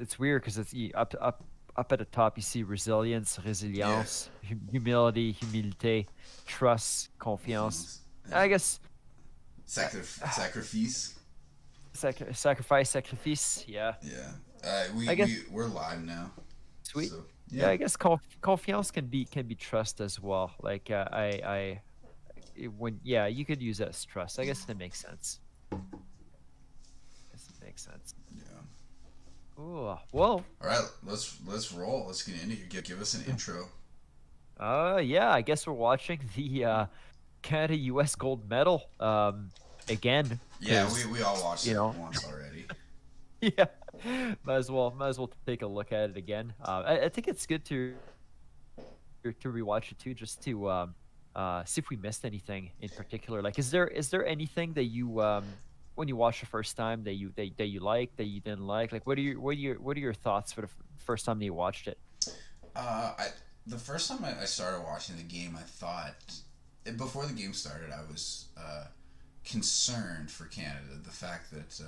it's weird because up at the top you see resilience, Yeah. résilience, humility, humilité, trust, confiance. Confiance. I Yeah. guess uh, Sacrifice. sacrifice, sacrifice. Yeah, Yeah. I guess We're live now. sweet. So Yeah, yeah. I guess confiance can be trust as well. Like when yeah, you could use that as trust. I guess that makes sense. I guess it makes sense. Yeah. Oh well, All right. Let's roll. Let's get into here. Give us an intro. yeah, I guess we're watching the Canada U.S. gold medal again Yeah. because We all watched you it know once already. yeah, might as well take a look at it again. I think it's good to rewatch it too, just to see if we missed anything in particular. Like, is there anything that you when you watched the first time that you liked that you didn't like? Like, what are your thoughts for the first time that you watched it? I the first time I started watching the game, I thought before the game started, I was concerned for Canada. The fact that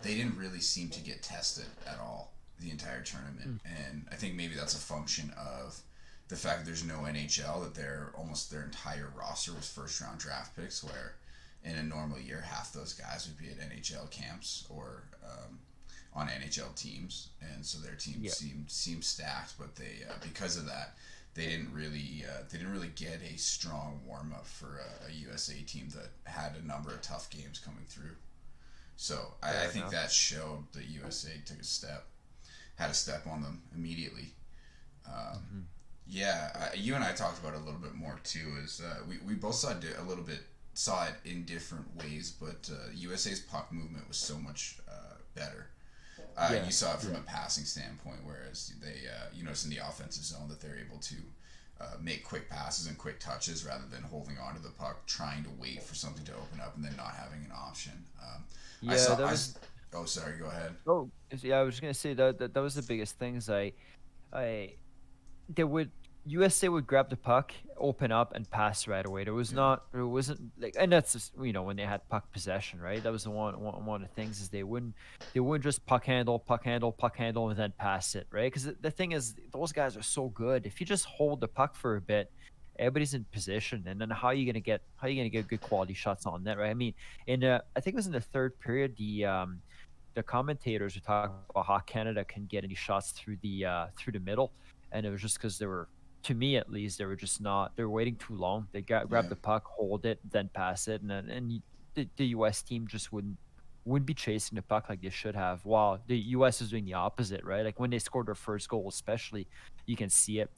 they didn't really seem to get tested at all the entire tournament, Mm, and I think maybe that's a function of the fact that there's no NHL. That they're almost their entire roster was first round draft picks, where in a normal year half those guys would be at NHL camps or on NHL teams, and so their team yeah, seemed stacked. But they because of that, they didn't really get a strong warm up for a USA team that had a number of tough games coming through. So I fair think enough. that showed that USA took a step, had a step on them immediately. Um, Hmm. yeah, you and I talked about it a little bit more too. Is we both saw it a little bit saw it in different ways, but USA's puck movement was so much better. Yeah, You saw it from yeah. a passing standpoint, whereas they you notice in the offensive zone that they're able to make quick passes and quick touches rather than holding on to the puck, trying to wait for something to open up and then not having an option. I Yeah, saw that I. was. Oh, sorry. Go ahead. Yeah, I was gonna say that was the biggest things. I they would USA would grab the puck, open up, and pass right away. Yeah. There wasn't like, and that's just, when they had puck possession, right? That was the one of the things is they wouldn't just puck handle, puck handle, puck handle, and then pass it, right? Because the thing is, those guys are so good. If you just hold the puck for a bit, everybody's in position, and then how are you gonna get good quality shots on net, right? I mean, I think it was in the third period, the commentators were talking about how Canada can get any shots through the middle, and it was just because they were, to me at least, they were just not. They were waiting too long. They grab Yeah. the puck, hold it, then pass it, the U.S. team just wouldn't be chasing the puck like they should have. While the U.S. is doing the opposite, right? Like when they scored their first goal, especially, you can see it.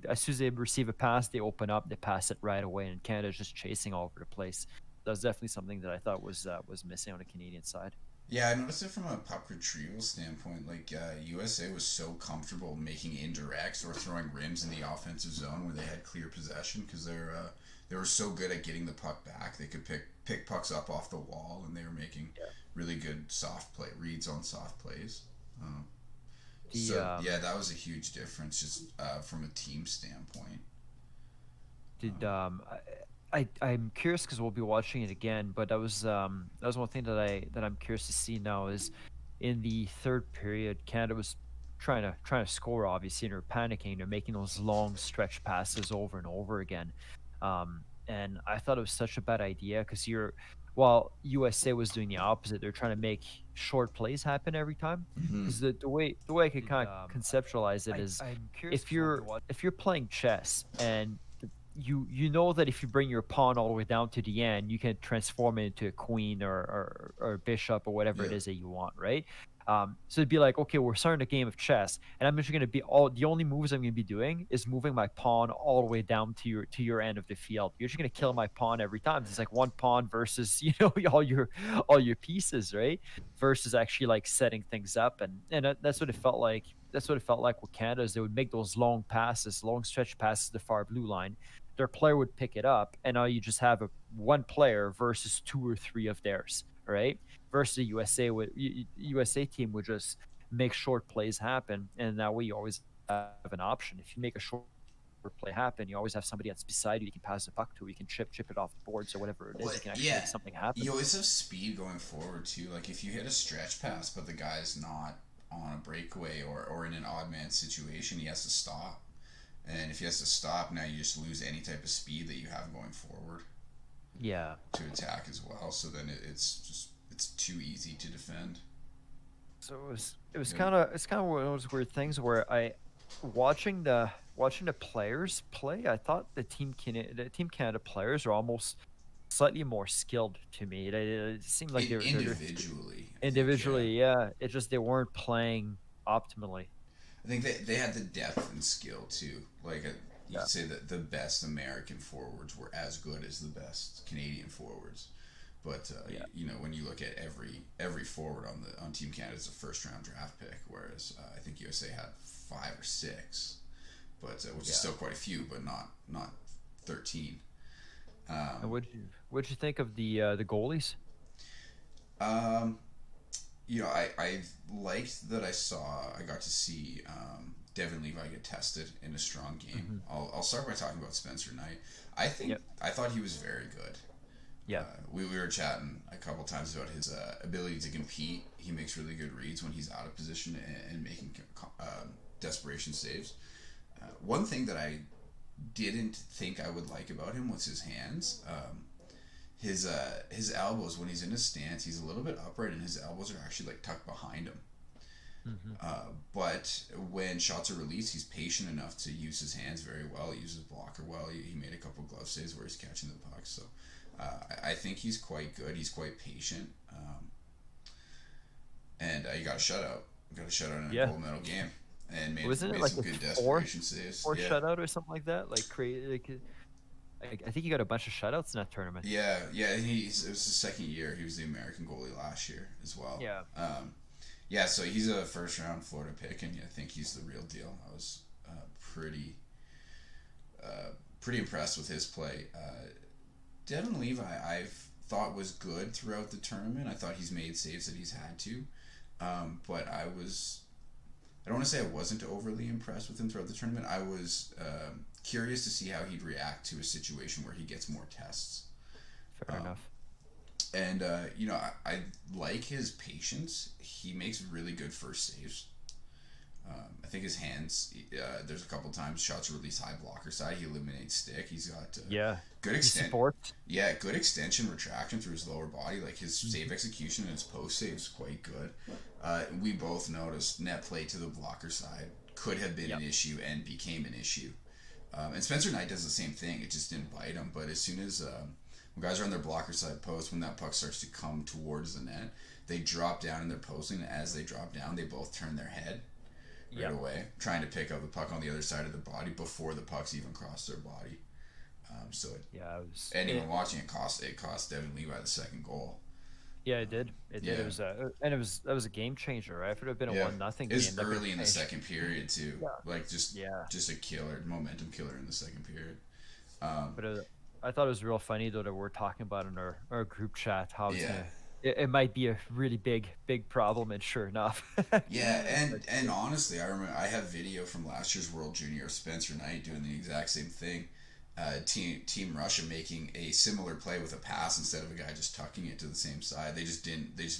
As soon as they receive a pass, they open up, they pass it right away, and Canada's just chasing all over the place. That's definitely something that I thought was missing on the Canadian side. Yeah, I noticed it from a puck retrieval standpoint. Like USA was so comfortable making indirects or throwing rims in the offensive zone where they had clear possession because they were so good at getting the puck back. They could pick pucks up off the wall, and they were making really good soft play reads on soft plays. Um, The so yeah, that was a huge difference just from a team standpoint. Did Um, I'm curious because we'll be watching it again, but that was one thing that I'm curious to see now is in the third period, Canada was trying to score obviously, and they're panicking. They're making those long stretch passes over and over again, and I thought it was such a bad idea because while USA was doing the opposite, they're trying to make short plays happen every time. mhm. Because the way I could kind of conceptualize it is if you're playing chess and you know that if you bring your pawn all the way down to the end, you can transform it into a queen or bishop or whatever it Yeah, is that you want, right? So it'd be like, okay, we're starting a game of chess, and I'm just gonna be all the only moves I'm gonna be doing is moving my pawn all the way down to your end of the field. You're just gonna kill my pawn every time. It's like one pawn versus all your pieces, right? Versus actually like setting things up, and that's what it felt like. That's what it felt like with Canada is they would make those long passes, long stretch passes to the far blue line, their player would pick it up, and now you just have one player versus two or three of theirs, right? Versus the USA team would just make short plays happen, and that way you always have an option. If you make a short play happen, you always have somebody that's beside you. You can pass the puck to, you can chip it off the boards or whatever it is. well, You can actually yeah. make something happen. You always have speed going forward too. Like if you hit a stretch pass, but the guy's not on a breakaway or in an odd man situation, he has to stop. And if he has to stop, now you just lose any type of speed that you have going forward Yeah. to attack as well. So then it's too easy to defend. So it was Yep. kind of one of those weird things where I watching the players play, I thought the Team Canada players are almost slightly more skilled to me. It seemed like they're Individually, I think, yeah. individually, yeah. It just they weren't playing optimally. I think they had the depth and skill too. Like you Yeah. could say that the best American forwards were as good as the best Canadian forwards. But Yeah. when you look at every forward on Team Canada is a first round draft pick, whereas I think USA had 5 or 6, but which is Yeah. still quite a few, but not 13. And Um, what'd you think of the goalies? um, I liked that I got to see Devin Levi get tested in a strong game. Hmm. I'll start by talking about Spencer Knight. Yep. I thought he was very good. Yeah. We were chatting a couple times about his ability to compete. He makes really good reads when he's out of position and making desperation saves. One thing that I didn't think I would like about him was his hands. His elbows when he's in his stance, he's a little bit upright, and his elbows are actually like tucked behind him. Hmm. But when shots are released, he's patient enough to use his hands very well. He uses blocker well. He made a couple glove saves where he's catching the puck. So I think he's quite good. He's quite patient. And he got a shutout. Got a shutout in a Yeah. gold medal game. And Wasn't it made like some a good four desperation saves. four Yeah. shutout or something like that? Like crazy. I think he got a bunch of shutouts in that tournament. Yeah. It was his second year. He was the American goalie last year as well. Yeah. Yeah, so he's a first round Florida pick, and I think he's the real deal. I was pretty pretty impressed with his play. Devin Levi, I've thought was good throughout the tournament. I thought he's made saves that he's had to, but I don't want to say I wasn't overly impressed with him throughout the tournament. I was curious to see how he'd react to a situation where he gets more tests. Fair Um, enough. and I like his patience. He makes really good first saves. I think his hands. There's a couple times shots release high blocker side. He eliminates stick. He's got Yeah. good He extent. supports. Yeah, good extension retraction through his lower body. Like his save execution and his post save is quite good. We both noticed net play to the blocker side could have been Yep. an issue and became an issue. And Spencer Knight does the same thing. It just didn't bite him. But as soon as when guys are on their blocker side post, when that puck starts to come towards the net, they drop down in their posting. And as they drop down, they both turn their head right Yep. away, trying to pick up the puck on the other side of the body before the puck's even crossed their body. So Yeah. It was. anyone watching it cost Devin Levi the second goal. Yeah, it did. It did. Yeah. It was that was a game changer, right? If it had been a Yeah, 1-0 it was game, that early in the changed. second period too. Yeah. Like just Yeah. just a killer, momentum killer in the second period. But I thought it was real funny though that we're talking about in our group chat how it's Yeah. gonna it might be a really big problem, and sure enough. Yeah, and honestly, I remember I have video from last year's World Junior of Spencer Knight doing the exact same thing. Team Russia making a similar play with a pass instead of a guy just tucking it to the same side. They just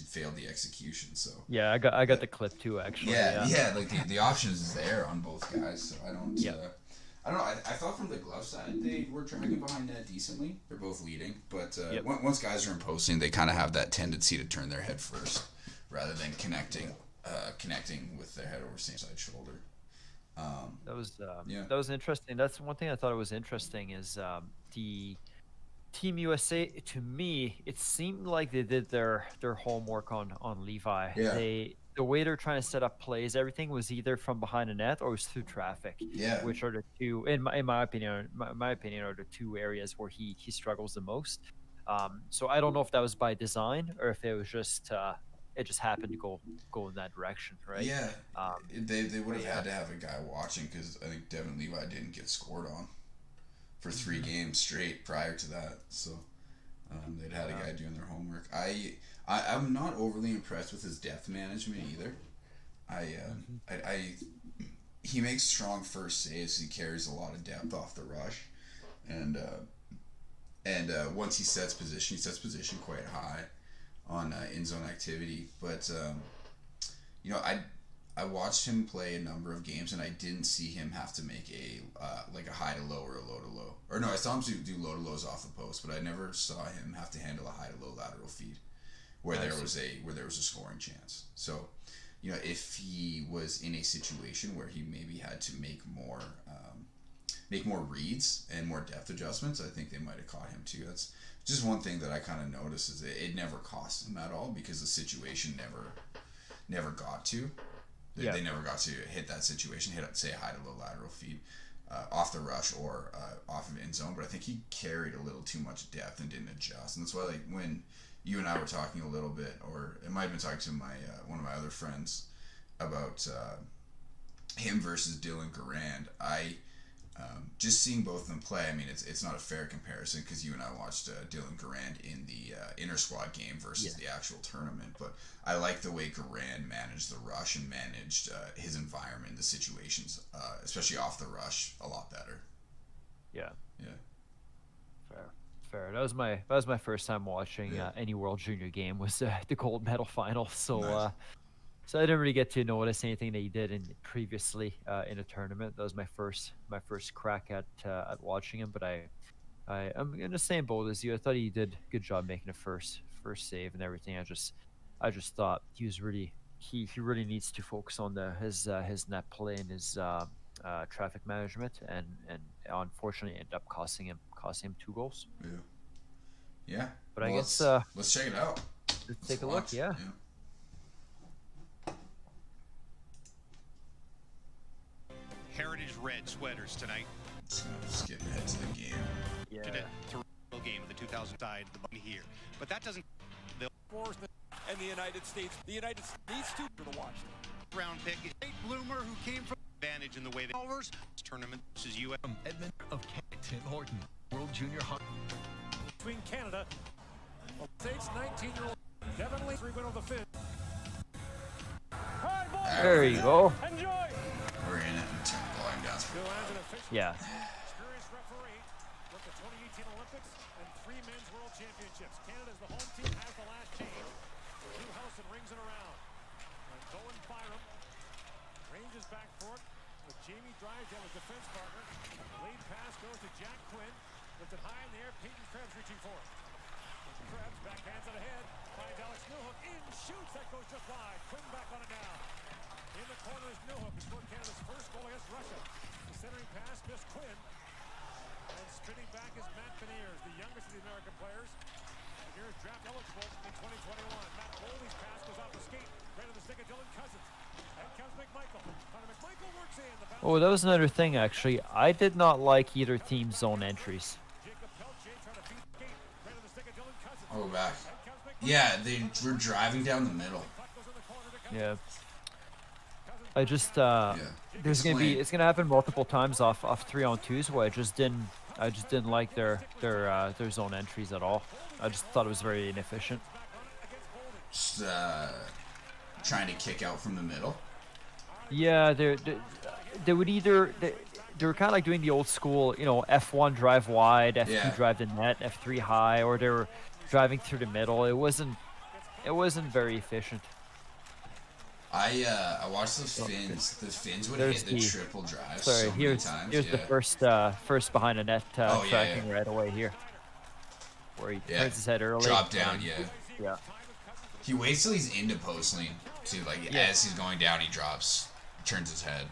failed the execution. So Yeah, I got the clip too actually. yeah, like the options is there on both guys. So I don't. Yeah. I don't know. I thought from the glove side they were dragging behind net decently. They're both leading, but Yep. once guys are in posting, they kind of have that tendency to turn their head first rather than connecting with their head over same side shoulder. That was Yeah. that was interesting. That's one thing I thought it was interesting is the Team USA. To me, it seemed like they did their homework on Levi. Yeah. The way they're trying to set up plays, everything was either from behind the net or it was through traffic. Yeah. Which are the two, in my opinion, my opinion, are the two areas where he struggles the most. So I don't know if that was by design or if it was just it just happened to go in that direction, right? Yeah. They would have yeah. had to have a guy watching because I think Devin Levi didn't get scored on for 3 games straight prior to that. So they'd had a guy doing their homework. I'm not overly impressed with his depth management either. He makes strong first saves. He carries a lot of depth off the rush, and once he sets position quite high on in zone activity. But I watched him play a number of games, and I didn't see him have to make a like a high to low or a low to low. Or no, I saw him do low to lows off the post, but I never saw him have to handle a high to low lateral feed where there was a scoring chance. So, you know, if he was in a situation where he maybe had to make more reads and more depth adjustments, I think they might have caught him too. That's just one thing that I kind of noticed is it never cost him at all because the situation never got to. They never got to hit that situation, hit, say, a high to low lateral feed off the rush or off of end zone. But I think he carried a little too much depth and didn't adjust. And that's why, like, when you and I were talking a little bit, or it might have been talking to one of my other friends about him versus Dylan Garand, just seeing both of them play, I mean, it's not a fair comparison because you and I watched Dylan Garand in the inter-squad game versus the actual tournament, but I like the way Garand managed the rush and managed his environment, the situations, especially off the rush, a lot better. Yeah. Yeah. Fair. That was my first time watching any World Junior game was the gold medal final. So Nice. so I didn't really get to notice anything that he did previously in a tournament. That was my first crack at watching him. But I'm in the same boat as you. I thought he did a good job making a first save and everything. I just thought he really needs to focus on his net play and his traffic management, and unfortunately ended up costing him 2 goals. Yeah. But I guess let's check it out. Let's take a look. Yeah. Heritage red sweaters tonight. Just gonna skip ahead to the game. Yeah. The game of the 2000 side, the money here, but that doesn't. They'll and the United States needs to watch. Round pick, Nate Bloomer, who came from advantage in the way they overs tournament. This is U.S. From Edmund of Tim Horton, World Junior Hockey. Between Canada, States 19-year-old Devin Lee, 3 win over the Finn. There you go. Enjoy. We're in it and turn the volume down. Yeah. Experienced referee with the 2018 Olympics and 3 men's world championships. Canada's the home team, has the last change. Newhouse and rings it around. And Bowen Byram ranges back for it. With Jamie Drysdale as defense partner. Lead pass goes to Jack Quinn. Lifted high in the air. Peyton Krebs reaching for it. Krebs backhands it ahead. Finds Alex Newhook. In, shoots. That goes just wide. Quinn back on it now. In the corner is Newhook, who scored Canada's first goal against Russia. The centering pass missed Quinn. And spinning back is Matt Beniers, the youngest of the American players. Beniers draft eligible in 2021. Matt Boldy's pass goes off the skate. Right on the stick of Dylan Cousins. And comes McMichael. Connor McMichael works in. Oh, that was another thing, actually. I did not like either team's zone entries. Oh, back. Yeah, they were driving down the middle. Yeah. I just it's gonna happen multiple times off 3-on-2s where I just didn't like their zone entries at all. I just thought it was very inefficient. Just trying to kick out from the middle. Yeah, they would either they were kind of like doing the old school, you know, F1 drive wide, F2 drive the net, F3 high, or they were driving through the middle. It wasn't very efficient. I watched the Finns. The Finns would hit the triple drive so many times. Here's the first behind the net tracking right away here, where he turns his head early. Drop down, Yeah. He waits till he's into post lane to as he's going down, he turns his head.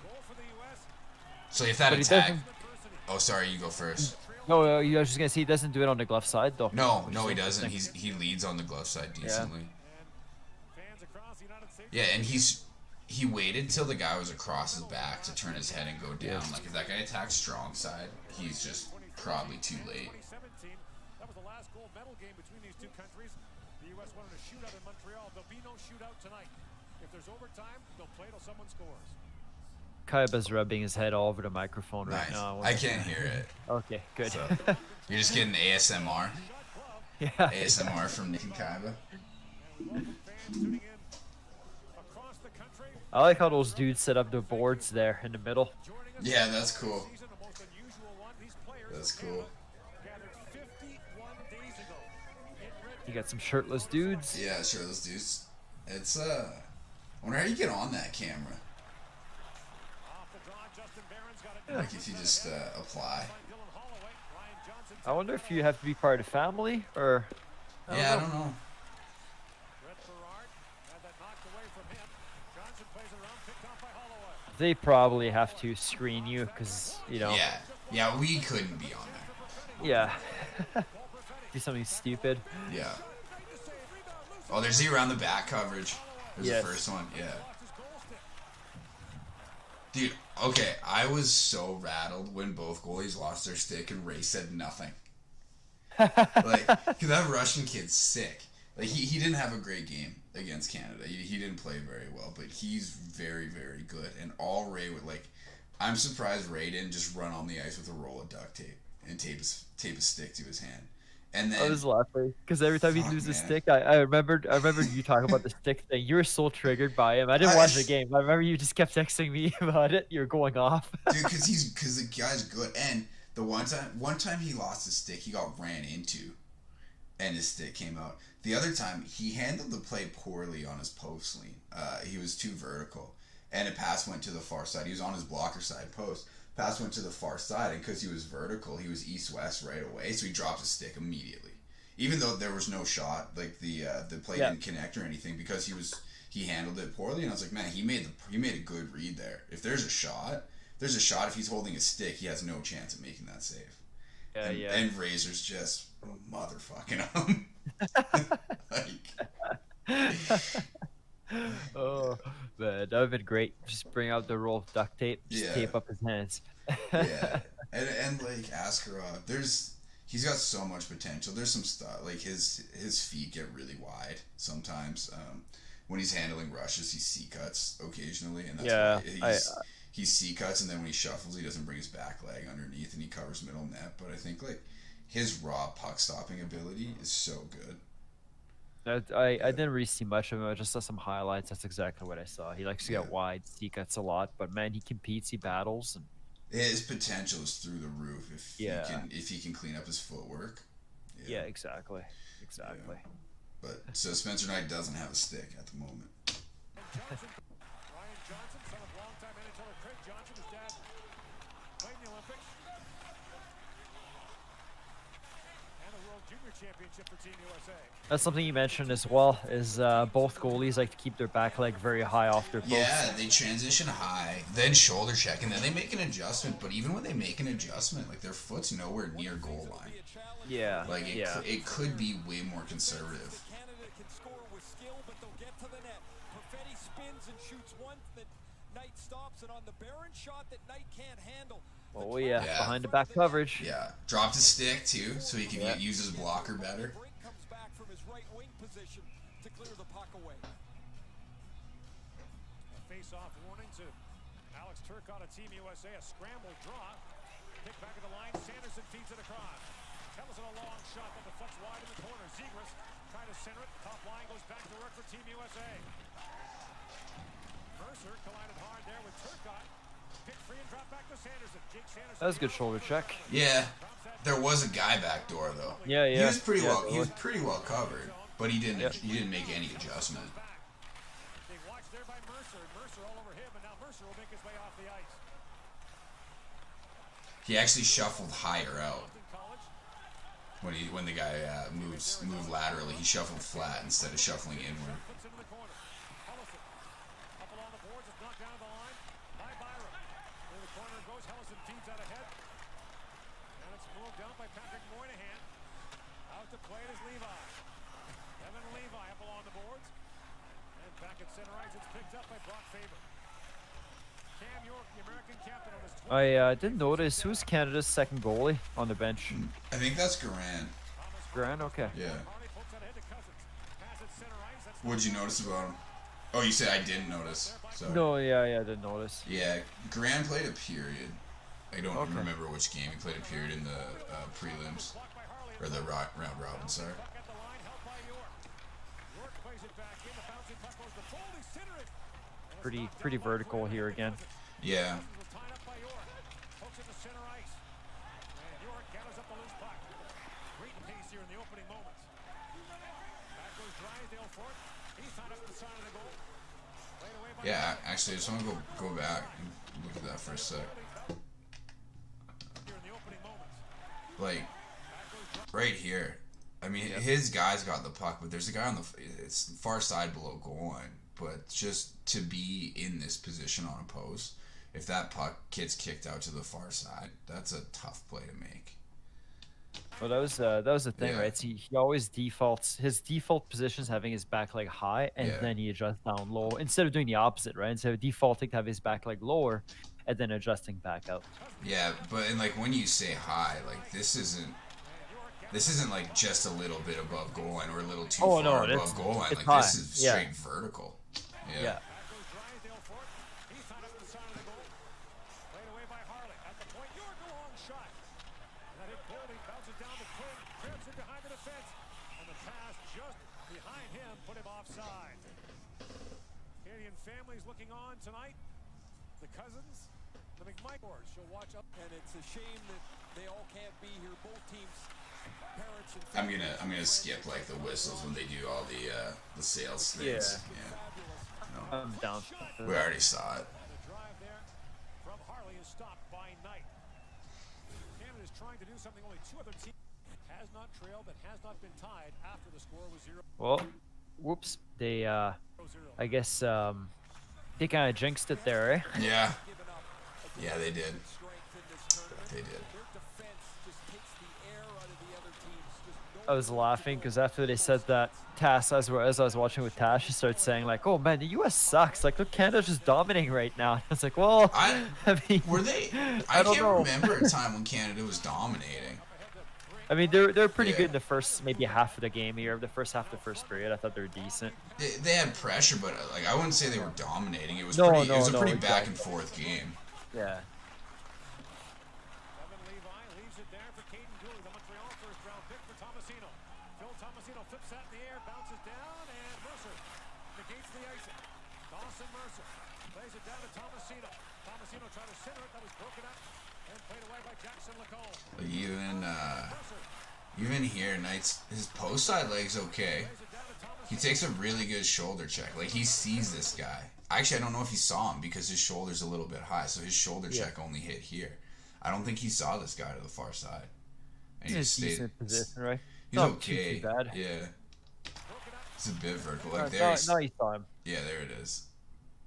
So if that attack, oh sorry, you go first. No, I was just gonna say he doesn't do it on the glove side though. No, he doesn't. He leads on the glove side decently. Yeah, and he waited till the guy was across his back to turn his head and go down. Like if that guy attacks strong side, he's just probably too late. That was the last gold medal game between these two countries. The U.S. wanted a shootout in Montreal. There'll be no shootout tonight. If there's overtime, they'll play till someone scores. Kaiba's rubbing his head all over the microphone right now. I can't hear it. Okay, good. So, you're just getting ASMR. Yeah. ASMR from Nick and Kaiba. I like how those dudes set up the boards there in the middle. Yeah, that's cool. That's cool. You got some shirtless dudes. Yeah, shirtless dudes. It's I wonder how you get on that camera. Like if you just apply. I wonder if you have to be part of the family or. Yeah, I don't know. They probably have to screen you because, you know. Yeah, we couldn't be on there. Yeah. Do something stupid. Yeah. Oh, there's the around the back coverage. There's Yes. the first one. Yeah. Dude, okay, I was so rattled when both goalies lost their stick and Ray said nothing. Like, because that Russian kid's sick. Like, he didn't have a great game against Canada. He didn't play very well, but he's very, very good. And all Ray would, like, I'm surprised Ray didn't just run on the ice with a roll of duct tape and tape a stick to his hand. And then I was laughing because every time he Fuck, loses a man. stick, I remembered you talking about the stick thing. You were so triggered by him. I didn't watch the game. I remember you just kept texting me about it. You're going off. Dude, because the guy's good. And the one time he lost his stick, he got ran into, and his stick came out. The other time, he handled the play poorly on his post lean. He was too vertical, and a pass went to the far side. He was on his blocker side post. Pass went to the far side, and because he was vertical, he was east-west right away, so he dropped his stick immediately. Even though there was no shot, like the play didn't connect or anything, because he handled it poorly, and I was like, man, he made a good read there. If there's a shot, if he's holding a stick, he has no chance of making that save. And Razor's just motherfucking him. Oh man, that would have been great. Just bring out the roll of duct tape, just tape up his hands. Yeah, and like Askarov, he's got so much potential. There's some stuff like his feet get really wide sometimes. When he's handling rushes, he C cuts occasionally, and that's why he C cuts, and then when he shuffles, he doesn't bring his back leg underneath, and he covers middle net. But I think like his raw puck stopping ability is so good. I didn't really see much of him. I just saw some highlights. That's exactly what I saw. He likes to get wide, C cuts a lot, but man, he competes, he battles, and his potential is through the roof if he can clean up his footwork. Yeah, exactly. Yeah. But so Spencer Knight doesn't have a stick at the moment. Ryan Johnson, son of longtime NHLer Craig Johnson, his dad played in the Olympics and a World Junior Championship for Team USA. That's something you mentioned as well. Is both goalies like to keep their back leg very high off their post. Yeah, they transition high, then shoulder check, and then they make an adjustment. But even when they make an adjustment, like their foot's nowhere near goal line. Yeah, like it could be way more conservative. Canada can score with skill, but they'll get to the net. Perfetti spins and shoots one that Knight stops, and on the Barron shot that Knight can't handle. Oh yeah, behind the back coverage. Yeah, dropped his stick too, so he can use his blocker better. Brink comes back from his right wing position to clear the puck away. A face-off warning to Alex Turcotte of Team USA. A scramble draw. Kick back at the line. Sanderson feeds it across. Tells it a long shot that deflects wide in the corner. Zegras trying to center it. Top line goes back to work for Team USA. Mercer collided hard there with Turcotte. Picked free and dropped back to Sanderson. Jake Sanderson. That was a good shoulder check. Yeah, there was a guy back door though. Yeah. He was pretty well covered, but he didn't make any adjustment. They watched there by Mercer. Mercer all over him, and now Mercer will make his way off the ice. He actually shuffled higher out. When the guy moved laterally, he shuffled flat instead of shuffling inward. Flips into the corner. Hellison up along the boards. It's knocked down the line by Byram. In the corner goes. Hellison feeds out ahead. And it's moved down by Patrick Moynihan. Out to play it is Levi. Evan Levi up along the boards. And back at center ice. It's picked up by Brock Faber. Cam York, the American captain, on his 20th. I didn't notice who's Canada's second goalie on the bench. I think that's Garand. Grant, okay. Yeah. Harley pokes out ahead to Cousins. Pass at center ice. That's What'd you notice about him? Oh, you said I didn't notice. Sorry. No, yeah, I didn't notice. Yeah, Garand played a period. I don't Okay. remember which game. He played a period in the prelims. blocked by Harley. Or the round robin, sorry. Puck at the line, held by York. York plays it back in. The bouncing puck goes to Foley. Center it. Pretty vertical here again. Yeah. Cousins was tied up by York. Pokes it to center ice. And York gathers up the loose puck. Great pace here in the opening moments. Back goes Drysdale for it. He's tied up at the side of the goal. Played away by Yeah, actually, I just want to go back and look at that for a sec. like right here. I mean, his guy's got the puck, but there's a guy on the it's far side below goal line. But just to be in this position on a post, if that puck gets kicked out to the far side, that's a tough play to make. Well, that was the thing, Yeah. right? So he always defaults. His default position is having his back leg high, and Yeah. then he adjusts down low instead of doing the opposite, right? Instead of defaulting to have his back leg lower, and then adjusting back out. Yeah, but and like when you say high, like this isn't like just a little bit above goal line or a little too Oh, far no, above goal line. it's Like high. this is Yeah. straight vertical. Yeah. Yeah. He's tied up to the side of the goal. Played away by Harley. At the point, York, a long shot. Let him pull. He bounces down to Quinn. Cribs it behind the defense. And the pass just behind him put him offside. Canadian families looking on tonight. The cousins, the McMichaels. She'll watch up. And it's a shame that they all can't be here. Both teams, parents and I'm families. gonna skip like the whistles when they do all the sales things. Yeah. I'm down. We already saw it. And the drive there from Harley is stopped by Knight. Canada's trying to do something only two other teams has not trailed and has not been tied after the score was 0-0. Well, whoops. They I guess they kind of jinxed it there, eh? Yeah. Yeah, they did. They did. Their defense just takes the air out of the other teams. Just I was laughing because after they said that, Tass, as I was watching with Tash, she started saying like, "Oh man, the U.S. sucks. Like, look, Canada's just dominating right now." I was like, "Well, I mean, were they? I I don't can't know. remember a time when Canada was dominating. I mean, they're pretty Yeah. good in the first maybe half of the game here. The first half of the first period, I thought they were decent. They had pressure, but like I wouldn't say they were dominating. It was No, pretty. no, It was a no, pretty back exactly. and forth game. Yeah. Evan Levi leaves it there for Caden Dooley, the Montreal first-round pick for Tomasino. Phil Tomasino flips that in the air, bounces down, and Mercer negates the icing. Dawson Mercer plays it down to Tomasino. Tomasino tried to center it, that was broken up and played away by Jackson Lacombe. Like Mercer even here, Knight's his post side leg's okay. plays it down to Tomasino. He takes a really good shoulder check. Like he sees this guy. Actually, I don't know if he saw him because his shoulder's a little bit high, so his shoulder check only hit here. I don't think he saw this guy to the far side. And he He's just in a stayed. decent position, right? He's Not okay. Too bad. Yeah. It's a bit vertical. Like No, there. he's- no, you saw him. Yeah, there it is.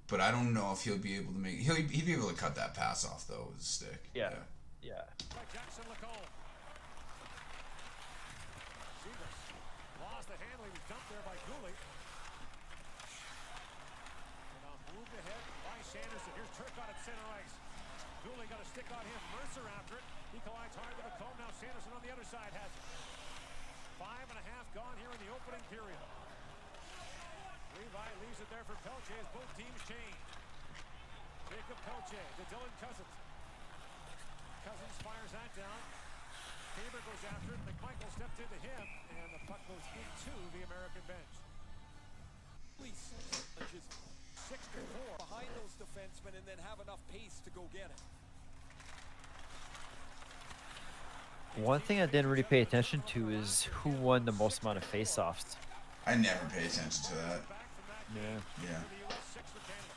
But I don't know if he'll be able to make. He'd be able to cut that pass off though with his stick. Yeah. Yeah. By Jackson Lacombe. Seamus lost the handle. He was dumped there by Dooley. And now moved ahead by Sanderson. Here's Turcotte at center ice. Dooley got a stick on him. Mercer after it. He collides hard with Lacombe. Now Sanderson on the other side has it. 5.5 gone here in the opening period. Levi leaves it there for Pelche as both teams change. Jacob Pelche to Dylan Cousins. Cousins fires that down. Faber goes after it. McMichael stepped into him, and the puck goes into the American bench. Police just 6-4. behind those defensemen and then have enough pace to go get it. One thing I didn't really pay attention to is who won the most amount of faceoffs. I never pay attention to that. Back from that Yeah. Yeah. to the U.S. 6 for Canada.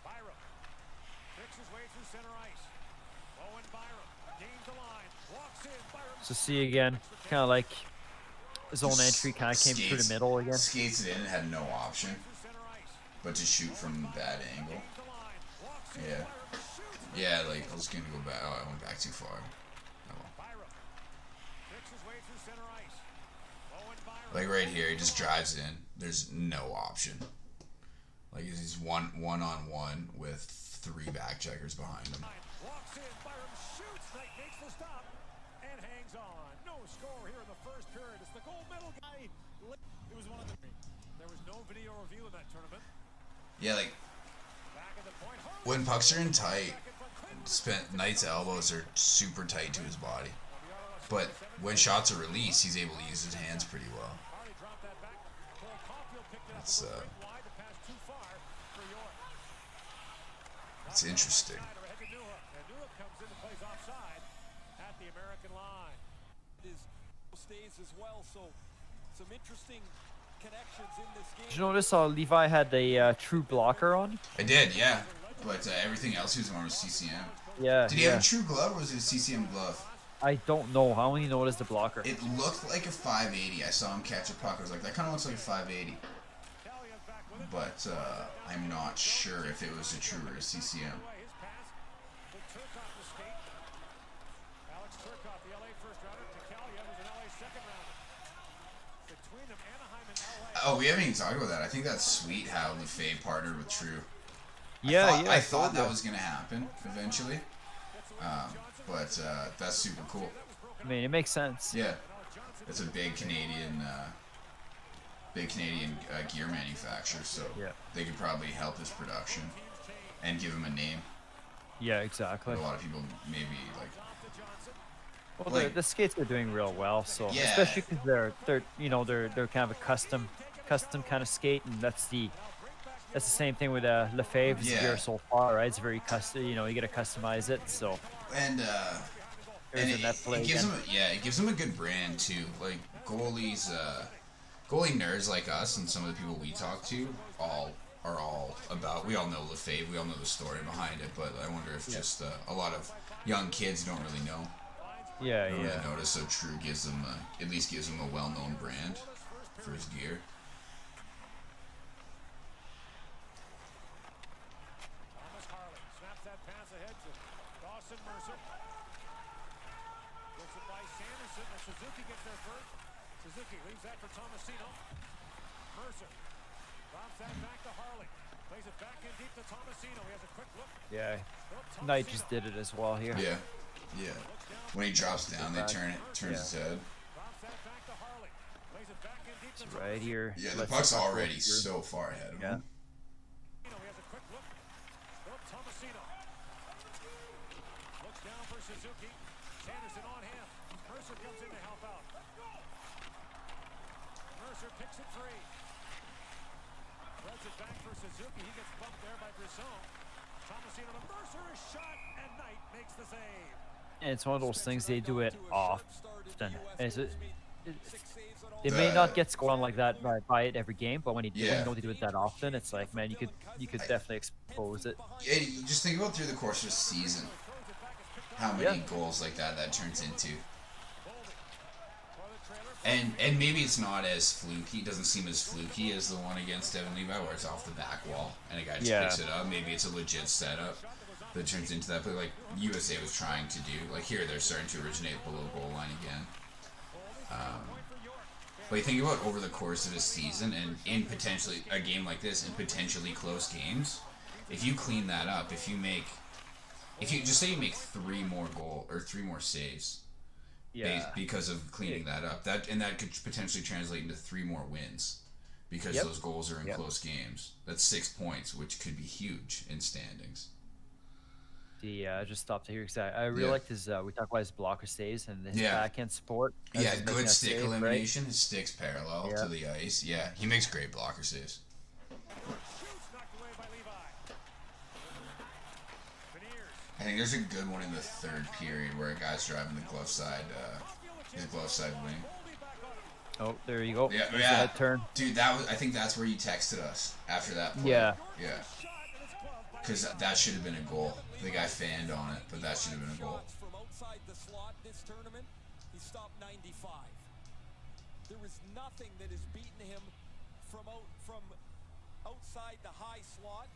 Byram picks his way through center ice. Owen Byram gains the line, walks in. Byram So see again, kind of like his own entry kind of came through the middle again. Skates it in and had no option through center ice. but to shoot from that angle. Gains the line, walks in. Yeah. Byram shoots. Yeah, like I was gonna go back. Oh, I went back too far. Oh, well. Byram picks his way through center ice. Owen Byram. Like right here, he just drives in. There's no option. Like he's one on one with 3 back checkers behind him. Walks in, Byram shoots, Knight makes the stop, and hangs on. No score here in the first period. It's the gold medal guy. It was one of the. There was no video review in that tournament. Yeah, like Back at the point. Harley when pucks are in tight, second from Quinn. Knight's elbows are super tight to his body. But when shots are released, he's able to use his hands pretty well. Harley dropped that back. Cole Caulfield picked it up. It's, a little bit wide. The pass too far for York. It's interesting. Side overhead to Newhook. And Newhook comes in and plays offside at the American line. His stays as well, so some interesting connections in this game. Did you notice how Levi had a true blocker on? I did, yeah. But everything else he was on was CCM. Yeah, Did he yeah. have a true glove or was it a CCM glove? I don't know. I only know it as the blocker. It looked like a 580. I saw him catch a puck. I was like, that kind of looks like a 580. But I'm not sure if it was a true or a CCM. His pass with Turcotte to skate. Alex Turcotte, the LA first rounder. Takalia was an LA second rounder. Between them, Anaheim and LA. Oh, we haven't even talked about that. I think that's sweet how LeFay partnered with True. Yeah, I thought that totally. was gonna happen eventually, but that's super cool. I mean, it makes sense. Yeah, it's a big Canadian gear manufacturer, so Yeah. they could probably help his production and give him a name. Yeah, exactly. A lot of people maybe like. Well, Like- the skates are doing real well, so Yeah. especially because they're they're kind of a custom kind of skate, and that's the same thing with Lefebvre's Yeah. gear so far, right? It's very custom. You know, you got to customize it. So And there's a net play it gives again. them it gives them a good brand too. Like goalies, goalie nerds like us and some of the people we talk to are all about. We all know Lefebvre, we all know the story behind it, but I wonder if just a lot of young kids don't really know. Yeah, Don't yeah. really notice. So True gives them at least gives them a well-known brand for his gear. Thomas Harley snaps that pass ahead to Dawson Mercer. Gets it by Sanderson, and Suzuki gets there first. Suzuki leaves that for Tomasino. Mercer drops that back to Harley. Plays it back in deep to Tomasino. He has a quick look. Yeah, Philip Knight Tomasino just did it as well here. Yeah, yeah. When he drops down, they turns his head. drops that back to Harley. Plays it back in deep to It's right here. Yeah, the Lets puck's puck go already through. so far ahead of Yeah. him. Tomasino. He has a quick look. Philip Tomasino looks down for Suzuki. Sanderson on him. Mercer comes in to help out. Mercer picks it free. Threads it back for Suzuki. He gets bumped there by Brisson. Tomasino to Mercer, a shot, and Knight makes the save. And it's one of those things they do it often. They The- may not get scored on like that by it every game, but when you Yeah. know they do it that often, it's like, man, you could definitely expose it. Yeah, you just think about through the course of a season, how many goals like that turns into. And maybe it's not as fluky, doesn't seem as fluky as the one against Devin Levi where it's off the back wall and a guy just Yeah. picks it up. Maybe it's a legit setup that turns into that. But like USA was trying to do, like here they're starting to originate below goal line again. But you think about over the course of a season and in potentially a game like this, in potentially close games, if you clean that up, if you just say you make 3 more saves, Yeah. because of cleaning that up, that could potentially translate into 3 more wins because Yep. those goals are in Yep. close games. That's 6 points, which could be huge in standings. I just stopped here because I really Yeah. liked his. We talked about his blocker saves and his Yeah. backhand support. as Yeah, he's making good that stick save, right? elimination. His stick's parallel Yeah. to the ice. Yeah, he makes great blocker saves. Shoots knocked away by Levi. Beniers. I think there's a good one in the 3rd period where a guy's driving the glove side, his glove side wing. Oh, there you go. Yeah, There's the yeah. head turn. Dude, I think that's where you texted us after that play. Yeah. Yeah. Because that should have been a goal. The guy fanned on it, but that should have been a goal. Shots from outside the slot this tournament, he stopped 95. There is nothing that has beaten him from outside the high slot.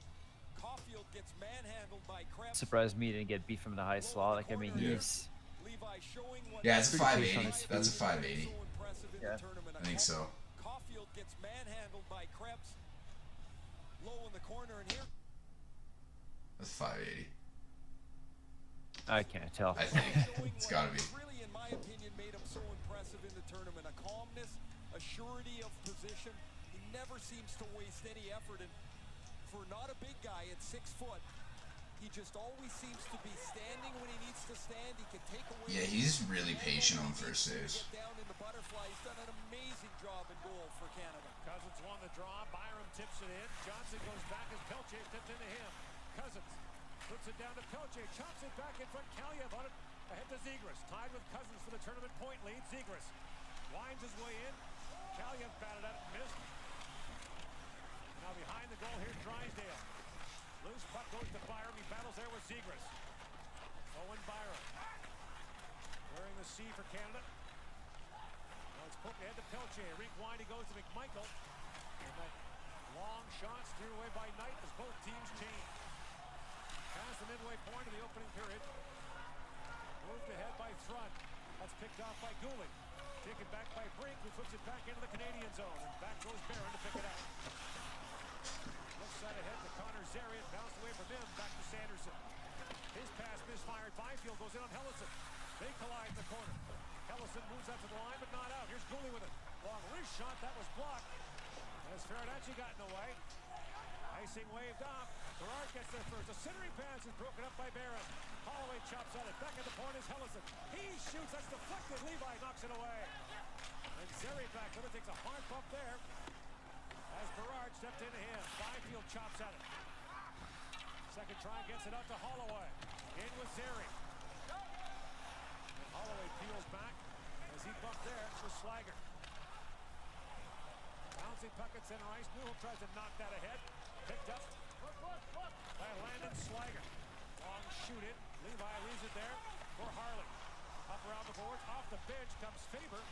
Caulfield gets manhandled by Krebs. Surprised me he didn't get beat from the high slot. Like, I mean, Yeah. he's Levi showing what Yeah, it's a Pretty patient 580. on his That's a feet. 580. so impressive in Yeah. the tournament. I think so. Caulfield gets manhandled by Krebs. Low in the corner, and here That's 580. I can't tell. I think it's got to be. really, in my opinion, made him so impressive in the tournament. A calmness, a surety of position. He never seems to waste any effort, and for not a big guy at 6 foot, he just always seems to be standing when he needs to stand. He can take away. Yeah, he's really patient on first saves. Get down in the butterfly. He's done an amazing job in goal for Canada. Cousins won the draw. Byram tips it in. Johnson goes back as Pelche tipped into him. Cousins puts it down to Pelche. Chops it back in front. Kaliev on it. Ahead to Zegras. Tied with Cousins for the tournament point lead. Zegras winds his way in. Kaliev batted at it and missed. Now behind the goal, here's Drysdale. Loose puck goes to Byram. He battles there with Zegras. the C for Canada. Now it's poked ahead to Pelche. Rink wide, he goes to McMichael. And that long shot steered away by Knight as both teams change. Past the midway point of the opening period. Moved ahead by Thrun. That's picked off by Goulet. Taken back by Brink, who flips it back into the Canadian zone. And back goes Barron to pick it up. Left side ahead to Connor Zarian. Bounced away from him. Back to Sanderson. His pass misfired. Byfield goes in on Hellison. They collide in the corner. Hellison moves up to the line, but not out. Here's Goulet with it. Long wrist shot. That was blocked. As Ferraracci got in the way. Icing waved off. Gerard gets there first. The centering pass is broken up by Barron. Holloway chops at it. Back at the point is Hellison. He shoots. That's deflected. Levi knocks it away. And Zeri back with it. Takes a hard bump there. As Gerard stepped into him. Byfield chops at it. Second try gets it out to Holloway. In with Zeri. And Holloway peels back as he bumped there with Slager. Bouncing puck at center ice. Newell tries to knock that ahead. Picked up by Landon Slager. Long shoot it. Levi leaves it there for Harley. Up around the boards. Off the bench comes Faber.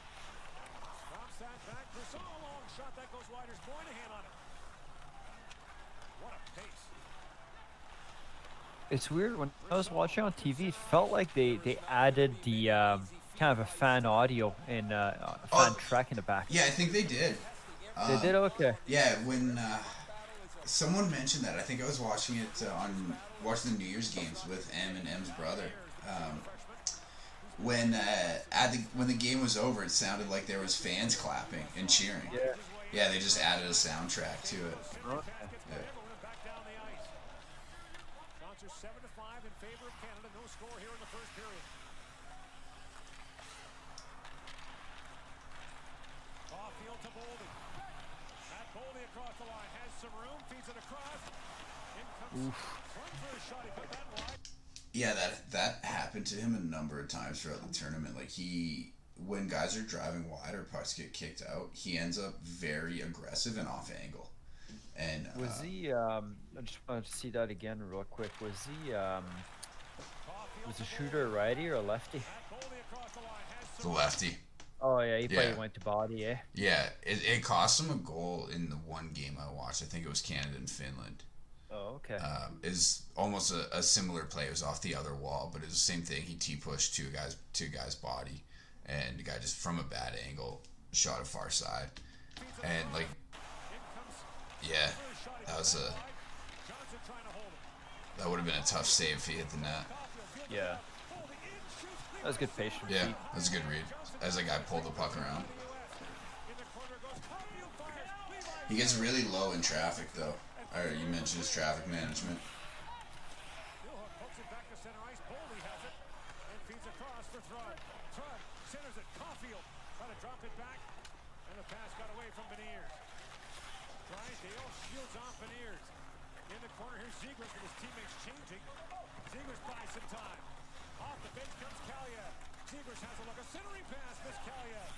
Drops that back. Brisson, a long shot. That goes wide. There's Moynihan on it. What a pace. It's weird when I was watching on TV. It felt like they added the kind of a fan audio and a fan track in the back. Yeah, I think they did. They did, okay. Yeah, when someone mentioned that, I think I was watching it watching the New Year's games with M and M's brother. When the game was over, it sounded like there was fans clapping and cheering. Yeah. Yeah, they just added a soundtrack to it. Okay. Yeah. Back down the ice. Shots are 7-5 in favor of Canada. No score here in the first period. Caulfield to Boldy. Matt Boldy across the line. Has some room. Feeds it across. In comes Flynn for a shot. He put that wide. Yeah, that happened to him a number of times throughout the tournament. Like when guys are driving wide or pucks get kicked out, he ends up very aggressive and off angle. And Was he? I just wanted to see that again real quick. Was he? Was the shooter a righty or a lefty? Matt Boldy across the line. Has the some lefty. Oh yeah, he probably Yeah. went to body, eh? Yeah, it cost him a goal in the one game I watched. I think it was Canada and Finland. Oh, okay. Is almost a similar play. It was off the other wall, but it was the same thing. He T-pushed two guys' body, and the guy just from a bad angle shot a far side. And like, yeah, that would have been a tough save if he hit the net. Yeah. That was good patience. Yeah, that's a good read. As the guy pulled the puck around. He gets really low in traffic though. You mentioned his traffic management. Newhook pokes it back to center ice. Boldy has it and feeds across for Thrun. Thrun centers it. Caulfield trying to drop it back, and the pass got away from Beniers. Drysdale shields off Beniers. In the corner, here's Zegras with his teammates changing. Zegras buys some time. Off the bench comes Kaliev. Zegras has a look. A centering pass. Miss Kaliev.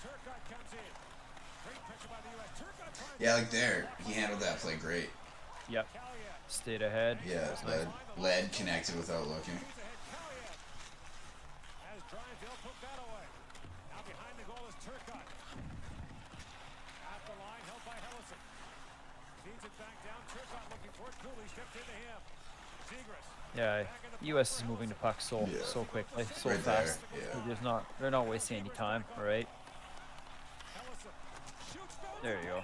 Turcotte comes in. Great pressure by the U.S. Turcotte trying Yeah, like there, he handled that play great. Yep. Kaliev. Stayed ahead. Yeah, led connected without looking. Moves ahead, Kaliev. As Drysdale put that away. Now behind the goal is Turcotte. At the line, held by Hellison. Feeds it back down. Turcotte looking for it. Cooley stepped into him. Zegras. Yeah. U.S. is moving the puck so quickly, so Right there, fast. yeah. They're not wasting any time. All right. Hellison shoots down. There you go.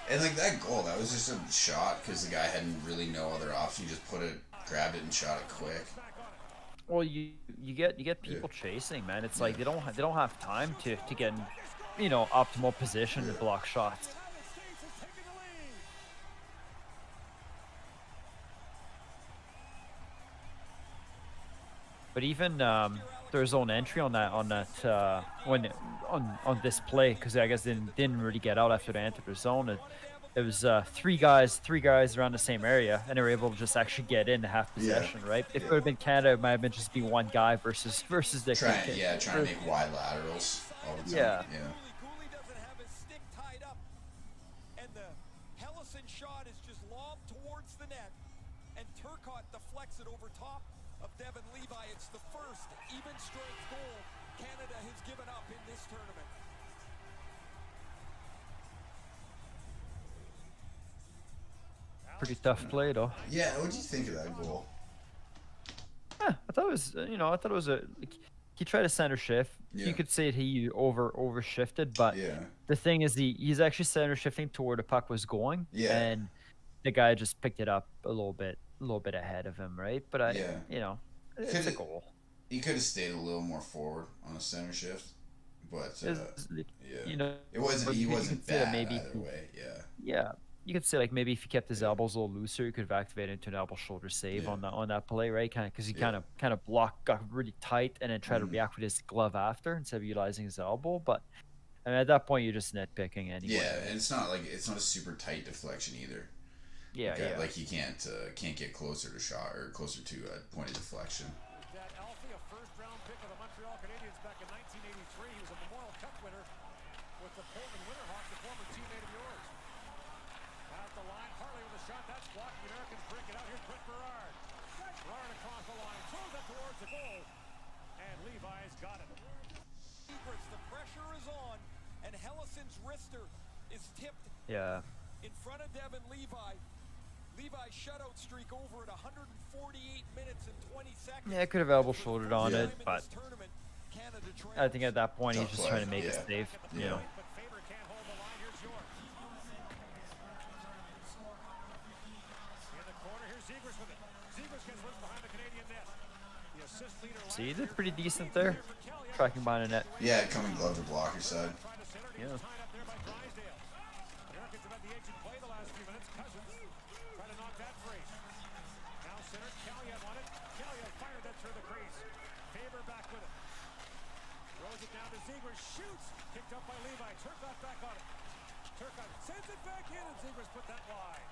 And like that goal, that was just a shot because the guy had really no other option. He just grabbed it and shot it quick. Back on it. Well, you get people chasing, man. It's like they don't have time to get in, optimal position to block shots. United States has taken the lead. But even their zone entry on this play, because I guess they didn't really get out after they entered their zone. It was three guys around the same area, and they were able to just actually get in to have possession, right? If it would have been Canada, it might have been just be one guy versus the Trying to make wide laterals all the time. Yeah. Cooley doesn't have his stick tied up, and the Hellison shot is just lobbed towards the net, and Turcotte deflects it over top of Devin Levi. It's the first even strength goal Canada has given up in this tournament. Pretty tough play though. Yeah, what do you think of that goal? I thought it was, I thought it was like, he tried a center shift. Yeah. You could say he over shifted, but Yeah. the thing is, he's actually center shifting to where the puck was going, Yeah. and the guy just picked it up a little bit ahead of him, right? But Yeah. it's a Could- goal. He could have stayed a little more forward on a center shift, but It's- yeah, it wasn't. but He you could wasn't say that bad maybe either way. Yeah. Yeah, you could say like maybe if he kept his elbows a little looser, he could have activated into an elbow shoulder save Yeah. on that play, right? Kind of because he Yeah. kind of blocked, got really tight, and then tried to react with his glove after instead of utilizing his elbow. But I mean, at that point, you're just nitpicking anyway. Yeah, and it's not a super tight deflection either. Yeah, Okay, yeah. Like he can't get closer to shot or closer to a point of deflection. That Alfie, a first-round pick of the Montreal Canadiens back in 1983. He was a Memorial Cup winner with the Pullman Winterhawks, a former teammate of yours. At the line, Harley with a shot. That's blocked. The Americans break it out. Here's Brett Berard. Berard across the line. Throws it towards the goal. And Levi's got it. The pressure is on, and Hellison's wrister is tipped Yeah. in front of Devin Levi. Levi's shutout streak over at 148 minutes and 20 seconds. Yeah, could have elbow shouldered on Yeah. it, but I think at that point he's Tough just play, trying to make yeah. a save. You Yeah. know. But Faber can't hold the line. Here's York. In the corner, here's Zegers with it. Zegers gets one behind the Canadian net. The assist leader. See, he did pretty decent there, tracking behind the net. Yeah, coming glove to blocker side. Trying to center. He Yeah. was tied up there by Drysdale. Americans have had the edge in play the last few minutes. Cousins trying to knock that free. Now center. Callahan won it. Callahan fired that through the crease. Faber back with it. Throws it down to Zegers. Shoots. Kicked up by Levi. Turcotte back on it. Turcotte sends it back in, and Zegers put that wide.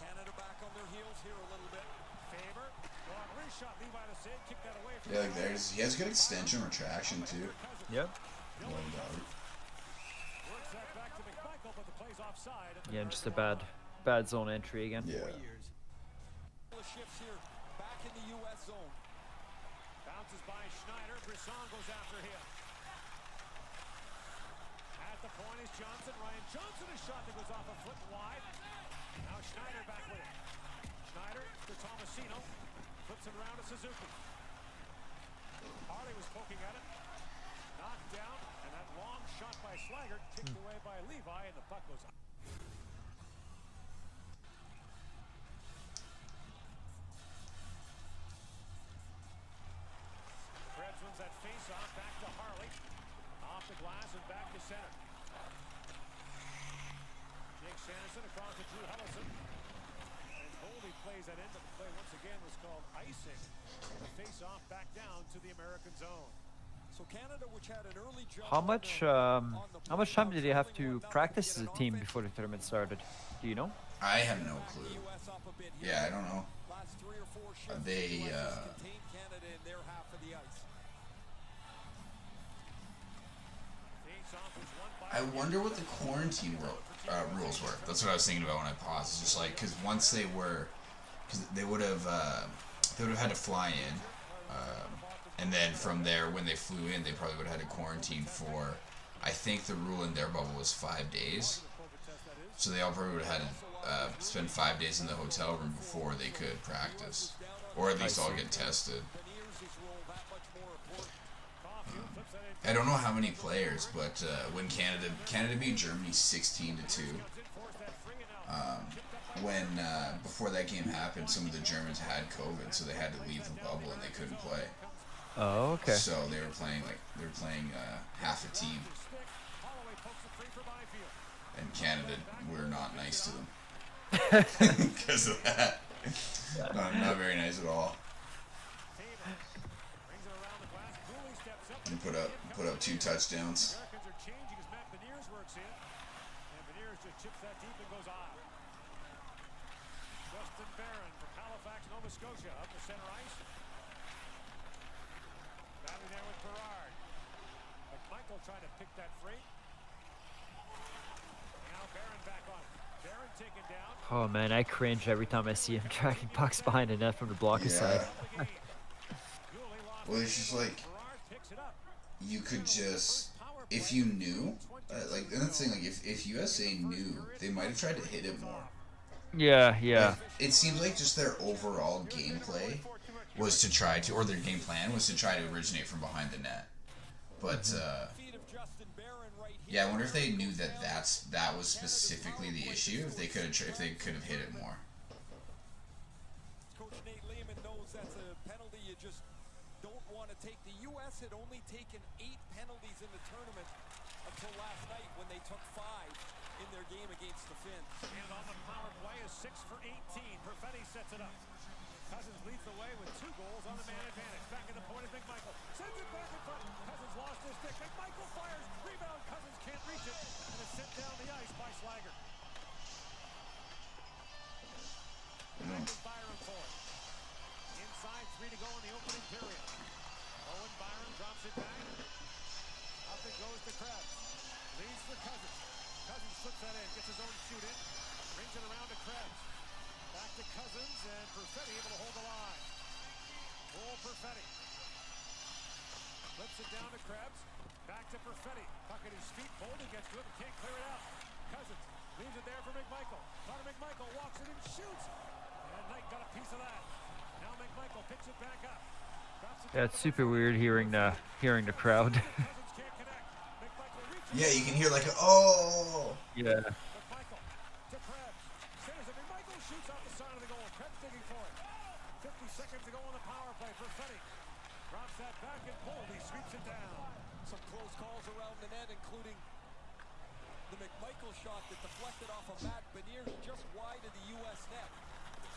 Canada back on their heels here a little bit. Faber. Long wrist shot. Levi to save. Kick that away from Yeah, like he has good extension retraction too. Yep. No doubt. Works that back to McMichael, but the play's offside. Yeah, and just a bad zone entry again. Yeah. Shifts here, back in the U.S. zone. Bounces by Schneider. Brisson goes after him. At the point is Johnson. Ryan Johnson, a shot that goes off a foot wide. Now Schneider back with it. Schneider to Tomasino. Flips it around to Suzuki. Harley was poking at it. Knocked down. And that long shot by Slaggert kicked away by Levi. And the puck goes up. Krebs wins that face-off. Back to Harley. Off the glass and back to center. Jake Sanderson across to Drew Hellison. And Goldie plays that in, but the play once again was called icing. The face-off back down to the American zone. So Canada, which had an early jump How much time did they have to practice as a team before the tournament started? Do you know? I have no clue. Yeah, I don't know. Last 3 or 4 shifts, They, the US has contained Canada in their half of the ice. Face-off is won by I wonder what the quarantine rules were. That's what I was thinking about when I paused. It's just like because once they were, because they would have had to fly in, and then from there when they flew in, they probably would have had to quarantine for. I think the rule in their bubble was 5 days, so they all probably would have had to spend 5 days in the hotel room before they could practice, or at least all get tested. I don't know how many players, but when Canada beat Germany 16-2, when before that game happened, some of the Germans had COVID, so they had to leave the bubble and they couldn't play. Oh, okay. So they were playing half a team, and Canada were not nice to them because of that. Not very nice at all. And put up 2 touchdowns. Americans are changing as Matt Beniers works in. And Beniers just chips that deep and goes on. Justin Barron from Halifax, Nova Scotia, up the center ice. Batting there with Berard. McMichael trying to pick that free. Now Barron back on it. Barron taken down. Oh man, I cringe every time I see him tracking pucks behind the net from the blocker side. Yeah. Goulet lost Well, it. it's just like Gerard picks it up. you could just, if you knew, like, and that's the thing, like, if USA knew, they might have tried to hit it more. Yeah, yeah. Like, it seems like just their overall gameplay was to try to, or their game plan was to try to originate from behind the net. But, yeah, I wonder if they knew that that was specifically the issue, if they could have hit it more. Coach Nate Lehman knows that's a penalty you just don't want to take. The U.S. had only taken 8 penalties in the tournament until last night when they took 5 in their game against the Finns. And on the power play is 6 for 18. Perfetti sets it up. Cousins leads the way with 2 goals on the man advantage. Back in the point is McMichael. Sends it back in front. Cousins lost his stick. McMichael fires. Rebound. Cousins can't reach it. And it's sent down the ice by Slager. Back to Byron for it. Inside, 3 to go in the opening period. Owen Byron drops it back. Up it goes to Krebs. Leads for Cousins. Cousins flips that in. Gets his own shoot in. Brings it around to Krebs. Back to Cousins, and Perfetti able to hold the line. Bull Perfetti. Flips it down to Krebs. Back to Perfetti. Puck at his feet. Bolden gets to it, but can't clear it out. Cousins leaves it there for McMichael. Connor McMichael walks it and shoots. And Knight got a piece of that. Now McMichael picks it back up. Yeah, it's super weird hearing the crowd. Cousins can't connect. McMichael reaches. Yeah, you can hear like, oh! Yeah. McMichael to Krebs. Centers it. McMichael shoots off the side of the goal. Krebs digging for it. 50 seconds to go on the power play. Perfetti drops that back and Boldy sweeps it down. Some close calls around the net, including the McMichael shot that deflected off of Matt Beniers just wide of the U.S. net.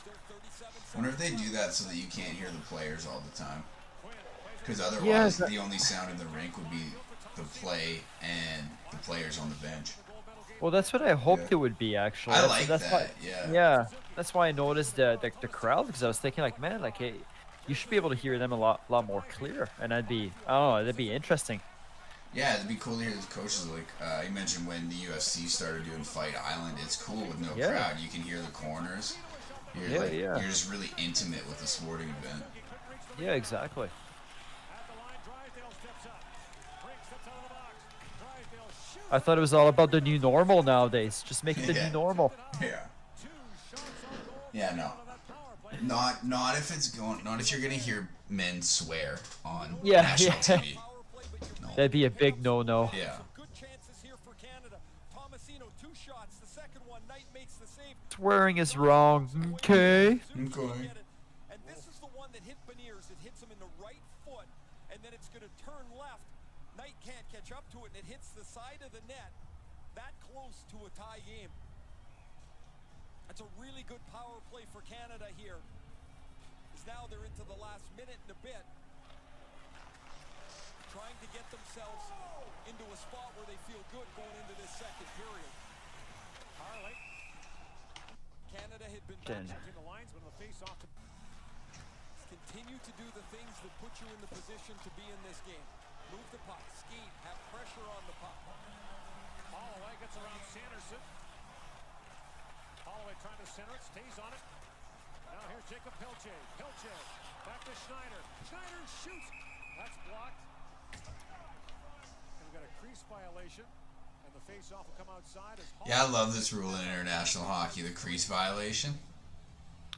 Still 37 seconds. I wonder if they do that so that you can't hear the players all the time. Quinn plays it. Because otherwise, Yeah, the only sound in the rink would be the play and the players on the bench. Well, that's what I hoped Yeah. it would be, actually. I That's- like that's that, why, yeah. Yeah, that's why I noticed the crowd, because I was thinking, like, man, like, hey, you should be able to hear them a lot more clear, and that'd be interesting. Yeah, it'd be cool to hear the coaches. Like, you mentioned when the UFC started doing Fight Island, it's cool with no Yeah. crowd. You can hear the corners. You're, Yeah, like, yeah. You're just really intimate with the sporting event. Yeah, exactly. At the line, Drysdale steps up. Brink steps out of the box. Drysdale shoots. I thought it was all about the new normal nowadays. Just make it the Yeah. new normal. Yeah. 2 shots on goal. Yeah, no. Out of that power play. Not if it's going. Not if you're gonna hear men swear on Yeah, national yeah. TV. Power play, but you're No. That'd be a big no-no. Yeah. good chances here for Canada. Tomasino, 2 shots. The second one, Knight makes the save. Swearing is wrong. Okay. Okay. And this is the one that hit Beniers. It hits him in the right foot, and then it's going to turn left. Knight can't catch up to it, and it hits the side of the net. That close to a tie game. That's a really good power play for Canada here. As now they're into the last minute and a bit, trying to get themselves into a spot where they feel good going into this second period. Harley. Canada had been Then. Between the lines, but the face off to continue to do the things that put you in the position to be in this game. Move the puck, skate, have pressure on the puck. Holloway gets around Sanderson. Holloway trying to center it, stays on it. Now here's Jacob Pelche. Pelche back to Schneider. Schneider shoots. That's blocked. And we've got a crease violation. And the face-off will come outside as Yeah, I love this rule in international hockey, the crease violation.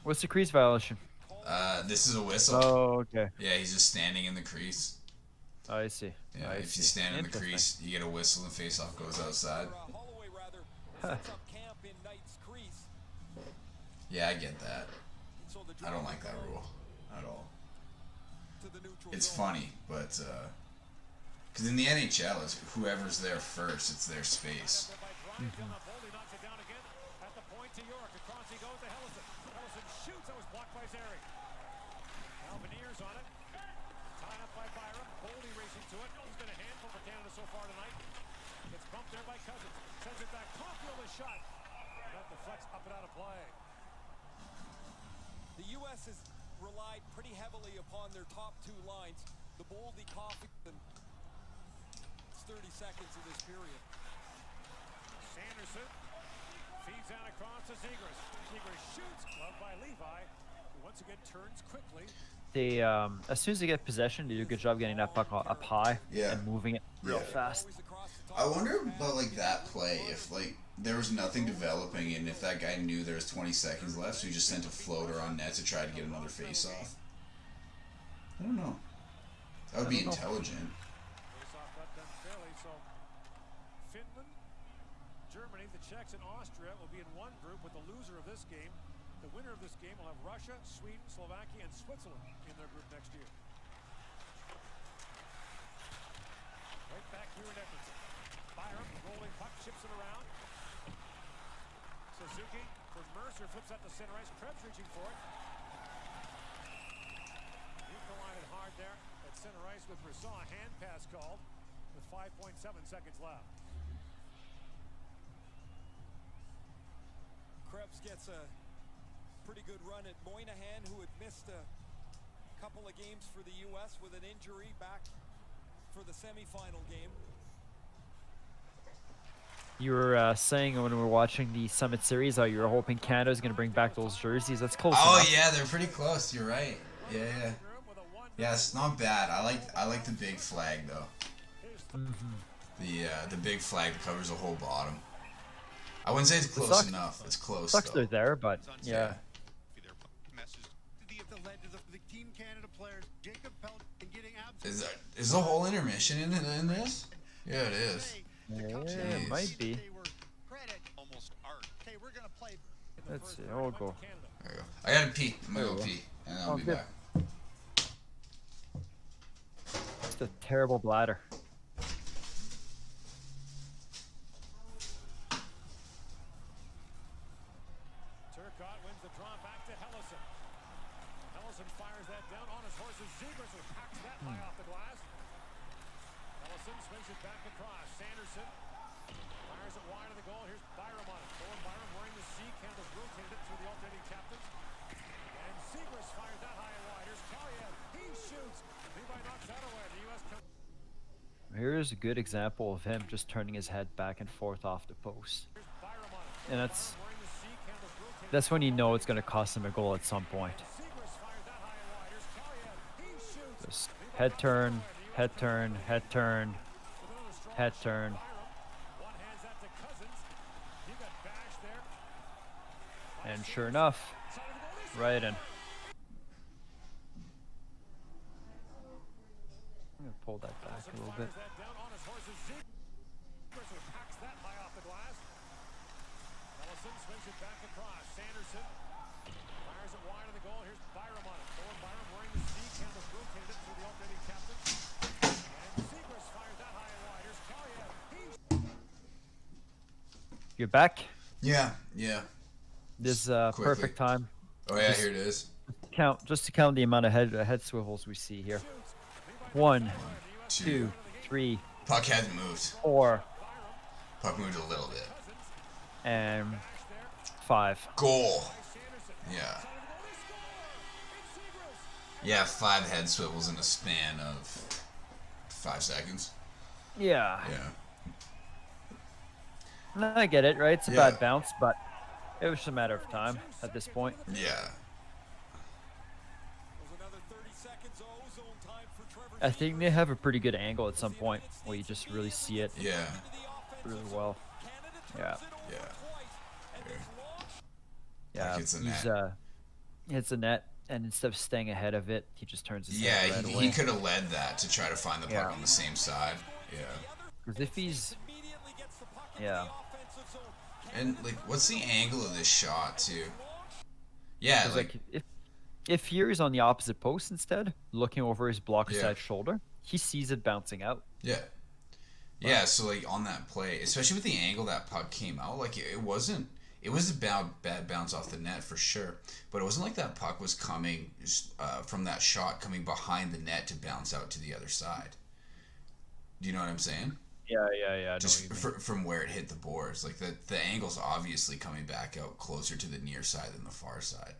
What's the crease violation? This is a whistle. Oh, okay. Yeah, he's just standing in the crease. I see. Yeah, I if you see. stand in the Interesting. crease, you get a whistle and face-off goes outside. Holloway rather sets up camp in Knight's crease. Yeah, I get that. So the I don't like that rule at all. to the neutral It's zone. funny, but because in the NHL, it's whoever's there first, it's their space. by Drysdale. Now Boldy knocks it down again. At the point to York. Across he goes to Hellison. Hellison shoots. That was blocked by Zary. Now Beniers on it. Tied up by Byram. Boldy racing to it. He's been a handful for Canada so far tonight. Gets bumped there by Cousins. Sends it back. Caulfield a shot. That deflects up and out of play. The U.S. has relied pretty heavily upon their top 2 lines. The Boldy, Caulfield. It's 30 seconds of this period. Sanderson Feeds out across to Zegras. Zegras shoots. Glove by Levi, who once again turns quickly. They as soon as they get possession, they do a good job getting that puck up high Yeah. and moving it real Yeah. fast. Always across the top. I wonder about like that play if like there was nothing developing and if that guy knew there was 20 seconds left, so he just sent a floater on net to try to get another face off. I don't know. That would be I don't know. intelligent. Face-off got done fairly, so Finland, Germany, the Czechs, and Austria will be in one group with the loser of this game. The winner of this game will have Russia, Sweden, Slovakia, and Switzerland in their group next year. Right back here in Edmonton. Byram, rolling puck, chips it around. Suzuki for Mercer, flips out to center ice. Krebs reaching for it. Equalized hard there at center ice with Rousseau. A hand pass called with 5.7 seconds left. Krebs gets a pretty good run at Moynihan, who had missed a couple of games for the U.S. with an injury back for the semifinal game. You were saying when we were watching the Summit Series, how you were hoping Canada was going to bring back those jerseys. That's close enough. Yeah, they're pretty close. You're right. Yeah. Yeah, it's not bad. I like the big flag though. The big flag that covers the whole bottom. I wouldn't say it's close sucks. enough. It's close. Sucks they're Though. there, but yeah. The Team Canada players, Jacob Pelt, and getting absolutely. Is the whole intermission in this? Yeah, it is. Yeah, it might be. Almost art. Okay, we're gonna play. Let's see. I'll go. There you go. I gotta pee. I'm gonna There go you go. pee, and then I'll Oh, be good. back. Just a terrible bladder. Turcotte wins the draw back to Hellison. Hellison fires that down on his horse's Zegras, who hacks that high off the glass. Hellison swings it back across. Sanderson fires it wide of the goal. Here's Byram on it. Owen Byram wearing the C. Canada's rotated it through the alternating captains. And Zegras fires that high and wide. Here's Kaliev. He shoots. Levi knocks that away. The U.S. comes. Here's a good example of him just turning his head back and forth off the post. Here's Byram on it. And that's Wearing the C. Canada's rotated. that's when you know it's going to cost him a goal at some point. Zegras fires that high and wide. Here's Kaliev. He shoots. Just head turn, head turn, head turn, head turn. One hands that to Cousins. He got bashed there. And sure enough, Side of the goal is right in. I'm going to pull that back a little bit. fires that down on his horse's Zegras, who hacks that high off the glass. Ellison swings it back across. Sanderson fires it wide of the goal. Here's Byram on it. Owen Byram wearing the C. Canada's rotated it through the alternating captains. And Zegras fires that high and wide. Here's Kaliev. You're back. Yeah. This Quickly. perfect time. Oh yeah, here it is. Just to count the amount of head swivels we see here. 1, 2, 3, Puck hasn't moved. 4, Puck moved a little bit. and 5. Goal. Yeah. Yeah, 5 head swivels in a span of 5 seconds. Yeah. Yeah. No, I get it, right? It's a Yeah. bad bounce, but it was just a matter of time at this point. Yeah. There's another 30 seconds. Zone time for Trevor I think they have a pretty good angle at some point where you just really see it Yeah. really well. Yeah. Yeah. Here. Yeah. hits the He's net. hits the net, and instead of staying ahead of it, he just turns his Yeah, head right he away. could have led that to try to find the puck Yeah. on the same side. Yeah. Because if he's, yeah, And like, what's the angle of this shot too? Yeah, 'cause, like, if Fury's on the opposite post instead, looking over his blocker Yeah. side shoulder, he sees it bouncing out. yeah. Yeah, so like on that play, especially with the angle that puck came out, like it wasn't. It was a bad bounce off the net for sure, but it wasn't like that puck was coming from that shot coming behind the net to bounce out to the other side. Do you know what I'm saying? Yeah. I know Just what you mean. from where it hit the boards, like the angle's obviously coming back out closer to the near side than the far side.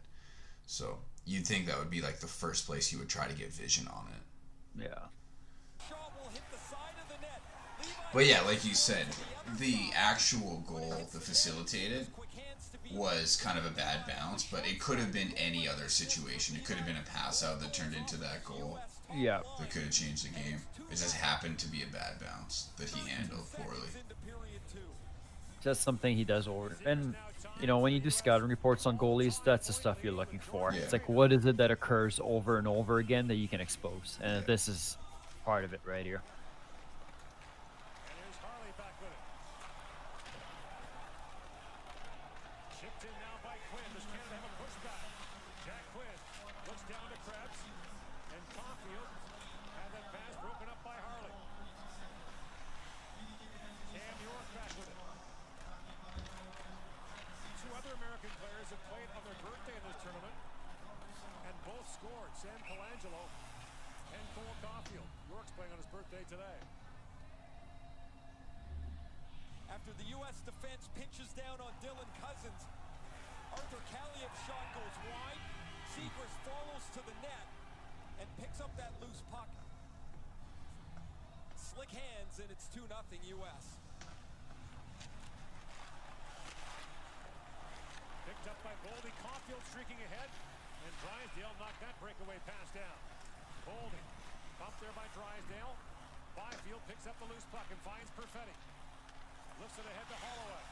So you'd think that would be like the first place you would try to get vision on it. Yeah. But yeah, like you said, the actual goal, the facilitated, was kind of a bad bounce, but it could have been any other situation. It could have been a pass out that turned into that goal Yeah. that could have changed the game. It just happened to be a bad bounce that he handled poorly. That's something he does over. And, you know, when you do scouting reports on goalies, that's the stuff you're looking for. Yeah. It's like, what is it that occurs over and over again that you can expose? And Yeah. this is part of it right here. And here's Harley back with it. Chipped in now by Quinn. Does Canada have a pushback? Jack Quinn looks down to Krebs. And Caulfield had that pass broken up by Harley. Cam York back with it. Two other American players have played on their birthday in this tournament. And both scored. Sam Colangelo and Cole Caulfield. York's playing on his birthday today. After the U.S. defense pinches down on Dylan Cousins, Arthur Kaliev's shot goes wide. Segrist follows to the net and picks up that loose puck. Slick hands, and it's 2-0 U.S. Picked up by Boldy. Caulfield streaking ahead. And Drysdale knocked that breakaway pass down. Boldy bumped there by Drysdale. Byfield picks up the loose puck and finds Perfetti. Lifts it ahead to Holloway.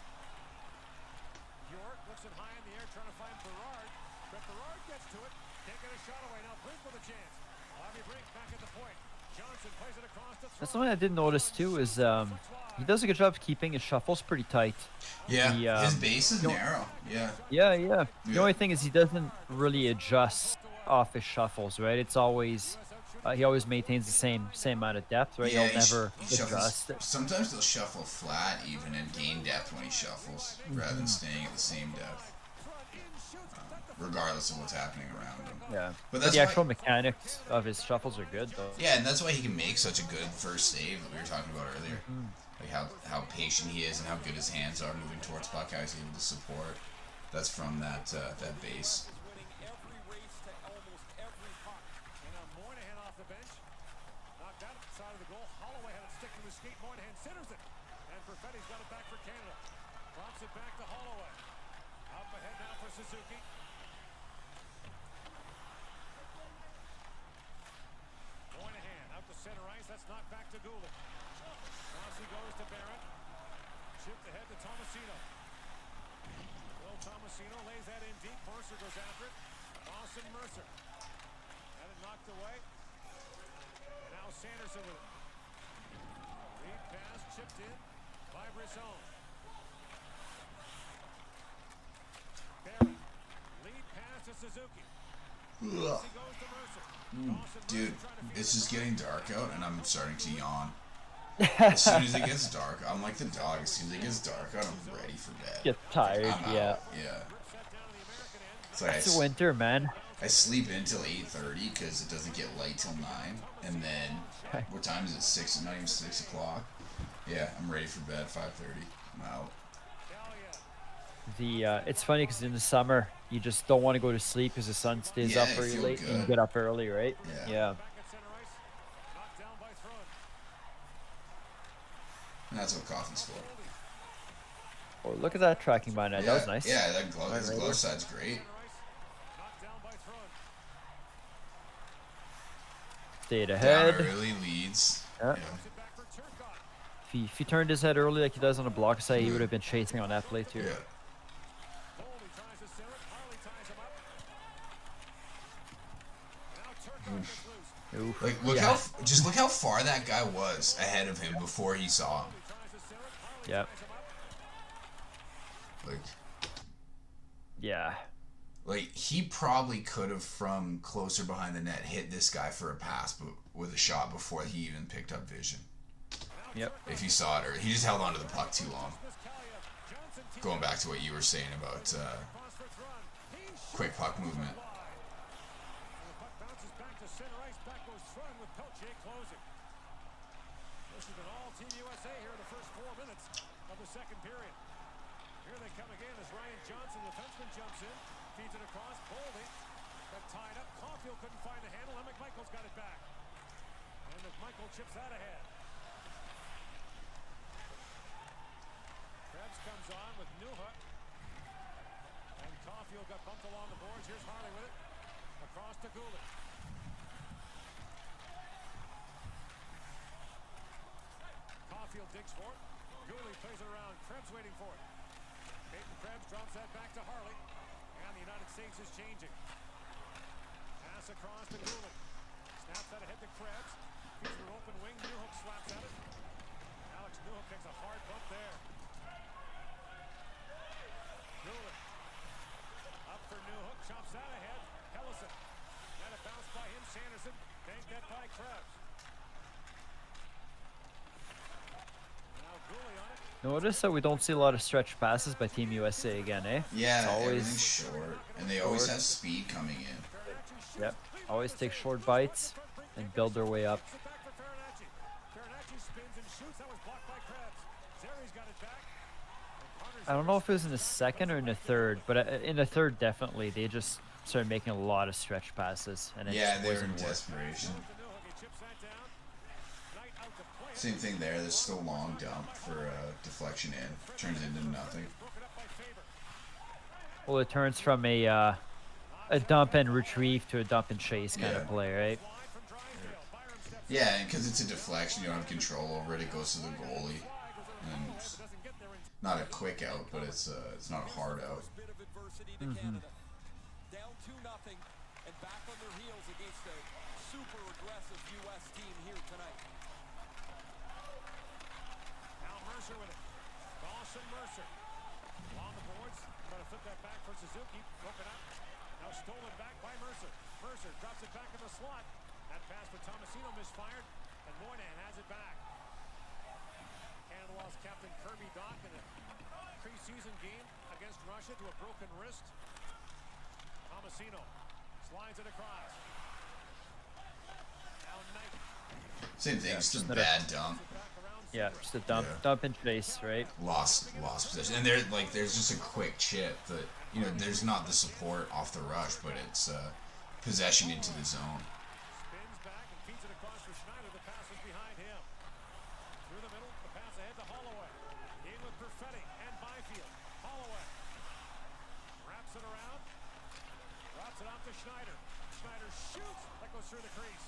York looks it high in the air trying to find Berard. But Berard gets to it. Can't get a shot away. Now Brink with a chance. Bobby Brink back at the point. Johnson plays it across the That's throat. something I did notice too is he does a good job of keeping his shuffles pretty tight. Yeah, He, his base is you know- narrow. Yeah. Yeah. The Yeah. only thing is he doesn't really adjust off his shuffles, right? It's always he always maintains the same amount of depth, right? Yeah, He'll never he shuffles. adjust. Sometimes they'll shuffle flat even and gain depth when he shuffles, rather than staying at the same depth, regardless of what's happening around him. Yeah. But that's the why- actual mechanics of his shuffles are good though. Yeah, and that's why he can make such a good first save that we were talking about earlier. Like how patient he is and how good his hands are moving towards puck, how he's able to support. That's from that base. Winning every race to almost every puck. And now Moynihan off the bench. Knocked out at the side of the goal. Holloway had it stick to the skate. Moynihan centers it. And Perfetti's got it back for Canada. Drops it back to Holloway. Out ahead now for Suzuki. Moynihan out to center ice. That's knocked back to Goulet. Rossi goes to Barrett. Chipped ahead to Tomasino. Will Tomasino lays that in deep. Mercer goes after it. Dawson Mercer. Had it knocked away. And now Sanderson with it. Lead pass chipped in by Brisson. Barrett. Lead pass to Suzuki. Ugh. He goes to Mercer. Dawson Dude, Mercer trying to feed it's it just to getting dark out and I'm starting to yawn. As soon as it gets dark, I'm like the dog. As soon as it gets dark out, I'm ready for bed. Get tired, I'm yeah. out. Yeah. set down to the American end. It's like It's winter, man. I sleep until 8:30 because it doesn't get light till 9, and then what time is it? 6? Not even 6 o'clock. Yeah, I'm ready for bed. 5:30. I'm out. It's funny because in the summer you just don't want to go to sleep because the sun stays Yeah, up you very feel late and you good. get up early, right? Yeah. Back at center ice. Knocked down by Thrun. And that's what coffee's for. Oh, look at that tracking by net. Yeah, That was nice. Yeah, that glove, his Alright. glove side's great. Knocked down by Thrun. Stayed Down ahead. early leads. Yeah. Yeah. It back for Turcotte. If he turned his head early like he does on a block side, he would have been chasing on that play too. Yeah. Boldy tries to center it. Harley ties him up. Now Turcotte gets loose. Oof. Like look Yeah. just look how far that guy was ahead of him before he saw him. Tries to center it. Harley Yeah. ties him up. Like Yeah. he probably could have from closer behind the net hit this guy for a pass, but with a shot before he even picked up vision. Yep. If he saw it, or he just held on to the puck too long. Miss Kaliev. Johnson team Going back to what you were saying about pass for Thrun. He shoots quick puck movement. wide. And the puck bounces back to center ice. Back goes Thrun with Pelche closing. This has been all Team USA here in the first 4 minutes of the second period. Here they come again as Ryan Johnson, the defenseman, jumps in, feeds it across. Boldy got tied up. Caulfield couldn't find the handle. And McMichael's got it back. And McMichael chips that ahead. Krebs comes on with Nuha. Caulfield got bumped along the boards. Here's Harley with it. Across to Goulet. Caulfield digs for it. Goulet plays it around. Krebs waiting for it. Peyton Krebs drops that back to Harley. And the United States is changing. Pass across to Goulet. Snaps that ahead to Krebs. Feeds an open wing. Newhook slaps at it. Alex Newhook takes a hard bump there. Goulet. Up for Newhook. Chops that ahead. Hellison. Got a bounce by him. Sanderson. Banked that by Krebs. Now Goulet on it. Notice that we don't see a lot of stretch passes by Team USA again, eh? Yeah, It's always everything's short, and they always have speed coming in. Yep. Always take short bites and build their way up. Back for Farinacci. Farinacci spins and shoots. That was blocked by Krebs. Zeri's got it back. And Connors I don't know if it was in the second or in the third, but in the third, definitely. They just started making a lot of stretch passes. And it Yeah, just they were in wasn't working. desperation. to Newhook. He chips that down. Knight out to play it. Same thing there. There's still long dump for deflection in. Turns into nothing. Broken up by Faber. Well, it turns from a dump and retrieve to a dump and chase kind Yeah. of play, right? Wide from Drysdale. Byram steps Yeah, and because it's a deflection, you don't have control over it. It goes to the goalie, and it's doesn't get there in not a quick out, but it's not a hard out. First bit of adversity to Canada. Down 2-0 and back on their heels against a super aggressive U.S. team here tonight. Now Mercer with it. Dawson Mercer. Along the boards. Trying to flip that back for Suzuki. Broken up. Now stolen back by Mercer. Mercer drops it back in the slot. That pass for Tomasino misfired. And Moynihan has it back. Canada lost Captain Kirby Dock in a preseason game against Russia to a broken wrist. Tomasino slides it across. Now Knight. Same thing. It's just a not a- bad dump. Back around. Yeah, just a dump, Yeah. dump and chase, right? Lost possession, and there's just a quick chip that there's not the support off the rush, but it's possession into the zone. Spins back and feeds it across for Schneider. The pass was behind him. Through the middle, the pass ahead to Holloway. In with Perfetti and Byfield. Holloway wraps it around. Drops it off to Schneider. Schneider shoots. That goes through the crease.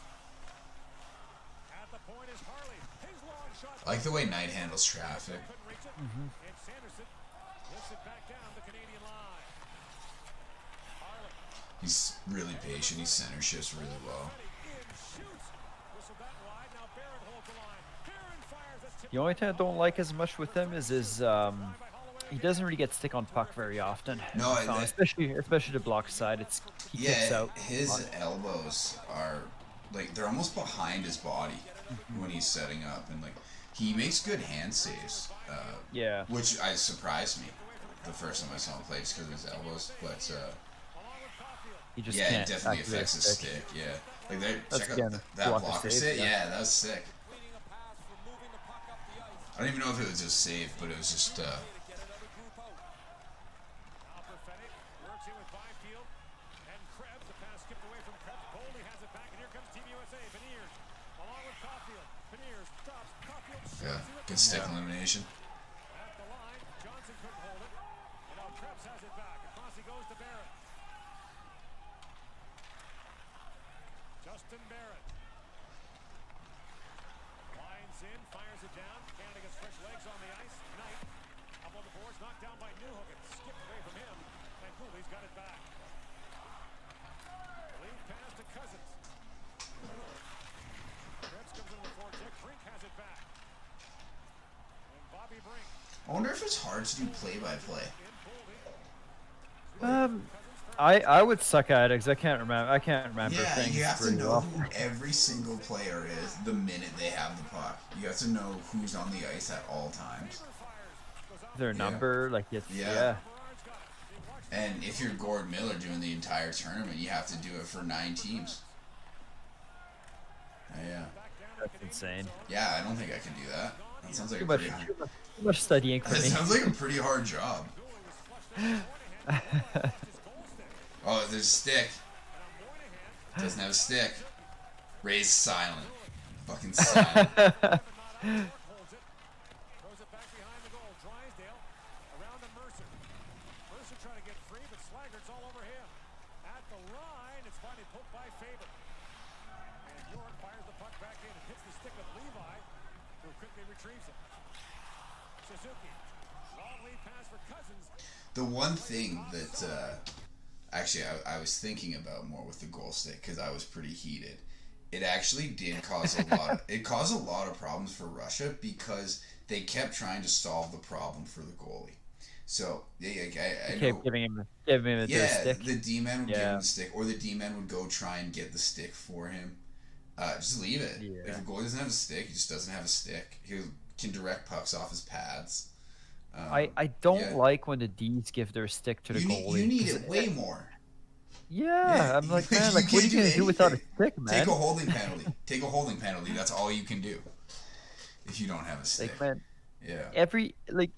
At the point is Harley. His long shot. I like the way Knight handles traffic. Couldn't reach it. And Sanderson lifts it back down the Canadian line. Harley. He's really patient. He center shifts really well. In shoots. Whistled that wide. Now Barron holds the line. Barron fires. That's tipped The only thing I don't like as much with him is he doesn't really get stick on puck very often. No, I found, especially the block side. He kicks Yeah, out. his elbows are they're almost behind his body when he's setting up, and he makes good hand saves. Yeah. Which surprised me the first time I saw him play, just because of his elbows. But He just yeah, can't it definitely activate affects his stick. Yeah, That's check out again, that block blocker save, sit. yeah. Yeah, that was sick. Completing a pass for moving the puck up the ice. I don't even know if it was a save, but it was just To get another group out. Now Perfetti works in with Byfield and Krebs. The pass skipped away from Krebs. Goldie has it back, and here comes Team USA. Beniers along with Caulfield. Beniers drops. Caulfield shoots. yeah, He good rips stick it elimination. at the line. Johnson couldn't hold it. And now Krebs has it back. Across he goes to Barrett. Justin Barrett. Lines in, fires it down. Canada gets fresh legs on the ice. Knight up on the boards, knocked down by Newhook. It skipped away from him. And Cooley's got it back. Lead pass to Cousins. Krebs comes in with forecheck. Brink has it back. And Bobby Brink I wonder if it's hard to do play-by-play. in Boldy. I would suck at it because I can't remember Yeah, things you have to very know well. who every single player is the minute they have the puck. You have to know who's on the ice at all times. Their number, like it's Yeah. yeah. And if you're Gord Miller doing the entire tournament, you have to do it for 9 teams. Yeah. That's insane. Yeah, I don't think I can do that. That sounds like Too a much, pretty too much studying for that me. sounds like a pretty hard job. Oh, there's a stick. Doesn't have a stick. Ray's silent. Fucking silent. Holds it. Throws it back behind the goal. Drysdale around to Mercer. Mercer trying to get free, but Slager stick of Levi, who quickly retrieves it. Suzuki. Long lead pass for Cousins. The one thing that actually I was thinking about more with the goal stick, because I was pretty heated. It actually did cause a lot. It caused a lot of problems for Russia because they kept trying to solve the problem for the goalie. So I kept know, giving him their yeah, stick. the D-man would give Yeah. him the stick, or the D-man would go try and get the stick for him. Just leave it. Yeah. If a goalie doesn't have a stick, he just doesn't have a stick. He can direct pucks off his pads. I don't yeah. like when the D's give their stick to the goalie. You need 'cause it way more. Yeah, I'm like, man, You like, what are can't you gonna do without a anything. stick, man? Take a holding penalty. Take a holding penalty. That's all you can do if you don't have a stick. Like, man, Yeah.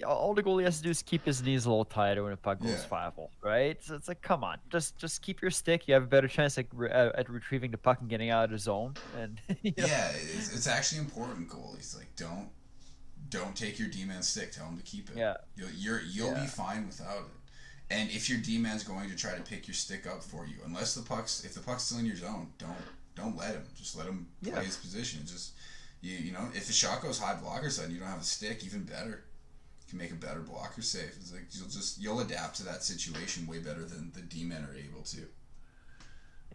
all the goalie has to do is keep his knees a little tighter when a puck goes Yeah. 5-0, right? So it's like, come on, just keep your stick. You have a better chance at retrieving the puck and getting out of the zone. And you know, Yeah, it's actually important, goalies. Like, don't take your D-man stick. Tell him to keep it. Yeah. You'll be fine without it. And if your D-man's going to try to pick your stick up for you, if the puck's still in your zone, don't let him. Just let him play his position. Just you know, if the shot goes high blocker side and you don't have a stick, even better. You can make a better blocker save. It's like you'll adapt to that situation way better than the D-men are able to.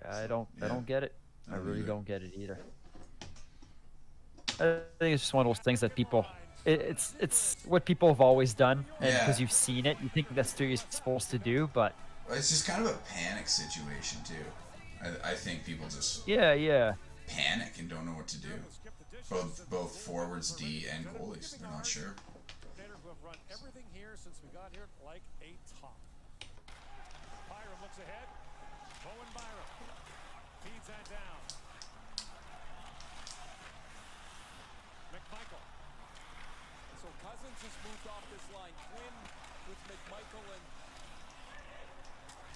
yeah, I don't get it. I really either. don't get it either. I think it's just one of those things that people. It's what people have always done, and Yeah. because you've seen it, you think that's what you're supposed to do. But It's just kind of a panic situation too. I think people just yeah, panic and don't know what to do. Both forwards, D, and goalies. They're not sure. Coordinator who have run everything here since we got here like a top. Byram looks ahead. Bowen Byram feeds that down. McMichael. So Cousins has moved off this line. Quinn with McMichael and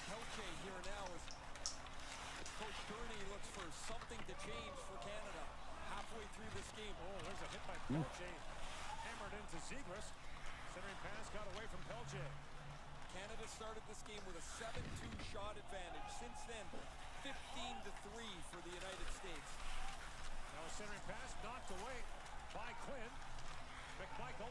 Pelche here now as Coach Gurney looks for something to change for Canada halfway through this game. Oh, there's a hit by Pelche. Hammered into Zegras. Centering pass got away from Pelche. Canada started this game with a 7-2 shot advantage. Since then, 15-3 for the United States. Now a centering pass knocked away by Quinn. McMichael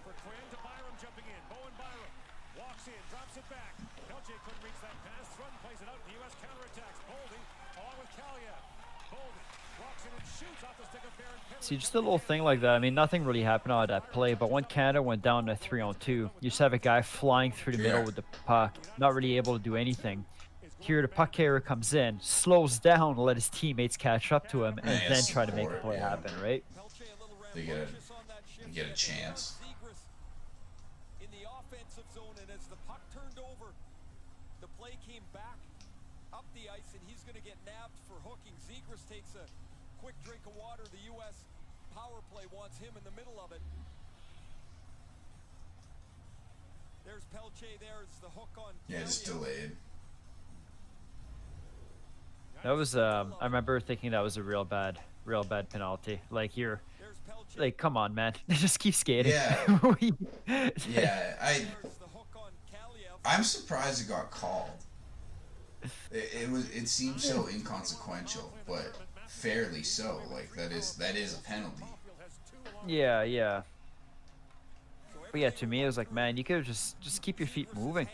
for Quinn to Byram jumping in. Bowen Byram walks in, drops it back. Pelche couldn't reach that pass. Thrun plays it out. The U.S. counterattacks. Boldy along with Kaliev. Boldy walks in and shoots off the stick of Barron. see, just a little thing like that. I mean, nothing really happened out of that play, but when Canada went down to 3-on-2, you just have a guy flying through the middle with the puck, not really able to do anything. Here, the puck carrier comes in, slows down to let his teammates catch up to him, and Yeah, then try to make a support, play yeah. happen, right? Pelche a little They get a- rambunctious on that shift. they get a chance. Zegras in the offensive zone, and as the puck turned over, the play came back up the ice, and he's going to get nabbed for hooking. Zegras takes a quick drink of water. The U.S. power play wants him in the middle of it. There's Pelche. There's the hook on. Yeah, just Kaliev. delayed. That was, I remember thinking that was a real bad penalty. Like, you're, There's Pelche. like, come on, man, just keep skating. Yeah. Yeah, There's the hook on Kaliev. I'm surprised it got called. It seemed so inconsequential, but fairly so. Like that is a penalty. Yeah. But yeah, to me, it was like, man, you could have just keep your feet moving.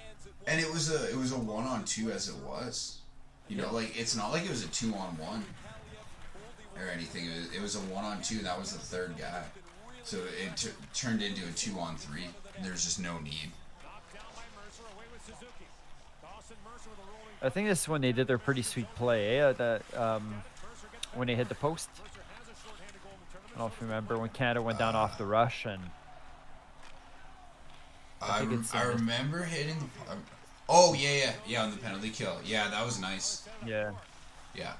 And it was a 1-on-2 as it was. You know, like it's not like it was a 2-on-1 or anything. It was a 1-on-2. That was the third guy. So it turned into a 2-on-3. There's just no need. Knocked down by Mercer, away with Suzuki. Dawson Mercer with a rolling. I think this is when they did their pretty sweet play, that Mercer gets when they hit the post. Mercer has a shorthanded goal in the I tournament. don't know if you remember when Canada went down off the rush, and think it's, I remember hitting the. Oh yeah, on the penalty kill. Yeah, that was nice. yeah, Yeah,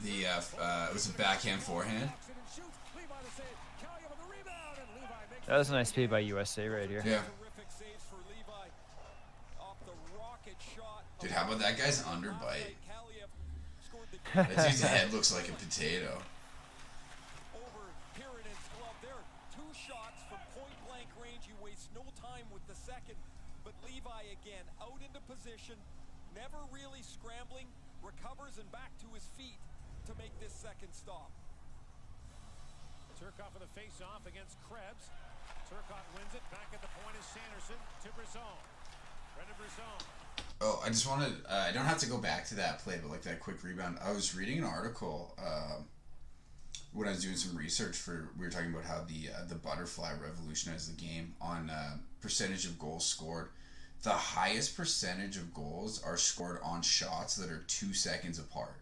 the it was a backhand forehand. Walks in and shoots. Levi to save. Kaliev with the rebound, and Levi makes that was a nice play by USA right here. Yeah, Terrific saves for Levi off the rocket shot. dude, how about that guy's underbite? Kaliev scored the That dude's head looks like a potato. over Pirinen's glove. There are two shots from point blank range. You waste no time with the second. But Levi again out into position, never really scrambling, recovers and back to his feet to make this second stop. Turcotte for the face-off against Krebs. Turcotte wins it. Back at the point is Sanderson to Brisson. Brendan Brisson. Oh, I just wanted, I don't have to go back to that play, but like that quick rebound. I was reading an article when I was doing some research we were talking about how the butterfly revolutionized the game on percentage of goals scored. The highest percentage of goals are scored on shots that are 2 seconds apart.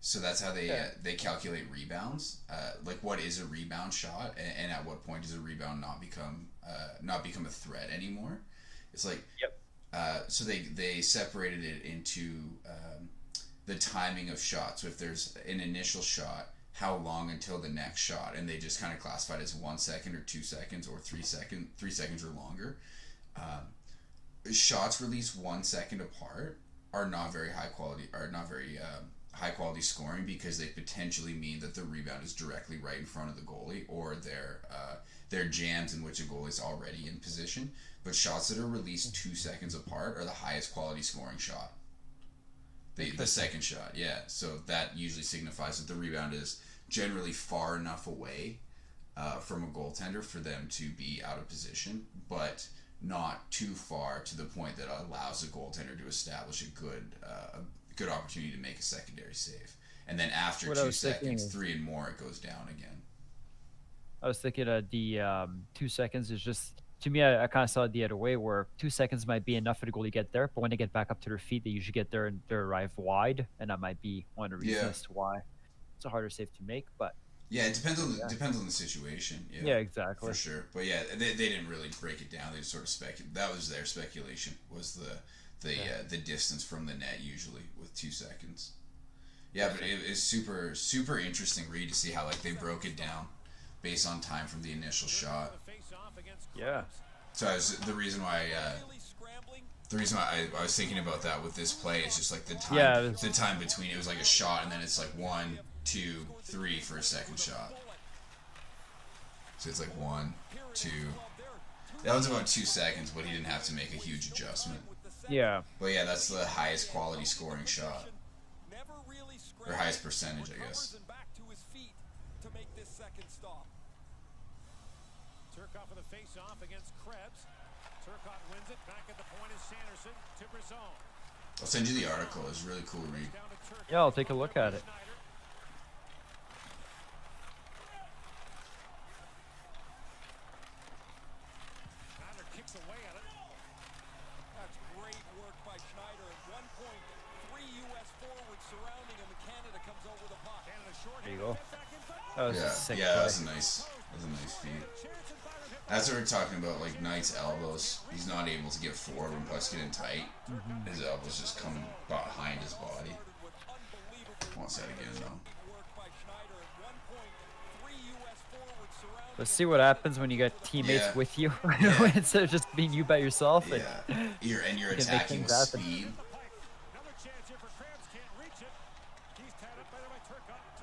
So that's how they calculate rebounds. Like, what is a rebound shot, and at what point does a rebound not become a threat anymore? It's like, so they separated it into the timing of shots. So if there's an initial shot, how long until the next shot, and they just kind of classified as 1 second or 2 seconds or 3 seconds or longer. Shots released 1 second apart are not very high quality, high quality scoring, because they potentially mean that the rebound is directly right in front of the goalie, or they're jams in which a goalie is already in position. But shots that are released 2 seconds apart are the highest quality scoring shot. The second shot, yeah. So that usually signifies that the rebound is generally far enough away from a goaltender for them to be out of position, but not too far to the point that allows a goaltender to establish a good opportunity to make a secondary save. And then after 2 seconds, 3 and more, it goes down again. I was thinking the 2 seconds is just, to me, I kind of saw it the other way, where 2 seconds might be enough for the goalie to get there, but when they get back up to their feet, they usually get there and they arrive wide, and that might be one of the reasons as to why it's a harder save to make. But yeah, it depends on the situation. Yeah, exactly. For sure. But yeah, they didn't really break it down. They just sort of that was their speculation, was the distance from the net usually with 2 seconds. Yeah, but it is super, super interesting read to see how like they broke it down based on time from the initial shot. Yeah. So the reason why I was thinking about that with this play is just like the time. Yeah, the time between, it was like a shot, and then it's like 1, 2, 3 for a second shot. So it's like 1, 2. That was about 2 seconds, but he didn't have to make a huge adjustment. Yeah. But yeah, that's the highest quality scoring shot, or highest percentage, I guess. Turcotte for the face-off against Krebs. Turcotte wins it. Back at the point is Sanderson to Brisson. I'll send you the article. It's really cool to read. Yeah, I'll take a look at it. Schneider kicks away at it. That's great work by Schneider. At one point, 3 U.S. forwards surrounding him, and Canada comes over the puck. Canada short. There you go. That was a sick yeah, play. that's a nice feat. That's what we're talking about, like Knight's elbows. He's not able to get forward when pucks get in tight. His elbows just come behind his body. Wants that again though. Let's see what happens when you get teammates with you instead of just being you by yourself. Yeah, you're make attacking with things happen. speed.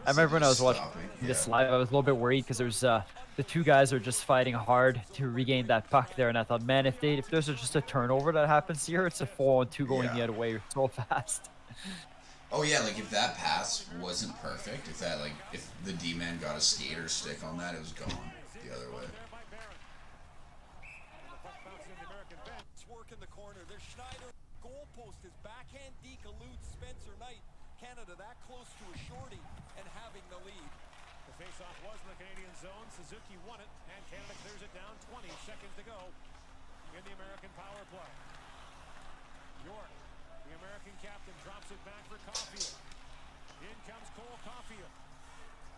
I remember when I was watching Stopping, this yeah. live, I was a little bit worried because there's the two guys are just fighting hard to regain that puck there, and I thought, man, if there's just a turnover that happens here, it's a 4-on-2 going the other way so fast. Oh yeah, like if that pass wasn't perfect, if the D-man got a skater stick on that, it was gone the other way. Work in the corner. There's Schneider. Goalpost. His backhand deke eludes Spencer Knight. Canada that close to a shorty and having the lead. The face-off was in the Canadian zone. Suzuki won it, and Canada clears it down. 20 seconds to go in the American power play. York, the American captain, drops it back for Caulfield. In comes Cole Caulfield.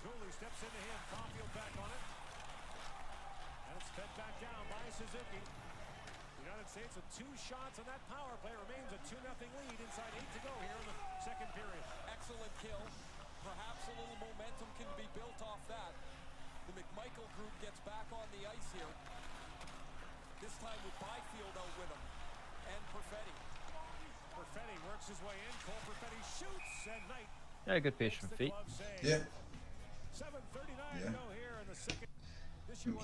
Cooley steps into him. Caulfield back on it. And it's fed back down by Suzuki. The United States with 2 shots on that power play remains a 2-0 lead inside 8 to go here in the second period. Excellent kill. Perhaps a little momentum can be built off that. The McMichael group gets back on the ice here. This time with Byfield out with him. And Perfetti. Perfetti works his way in. Cole Perfetti shoots, and Knight. Yeah, good patient feet. Yeah. 7:39 to go here in the second.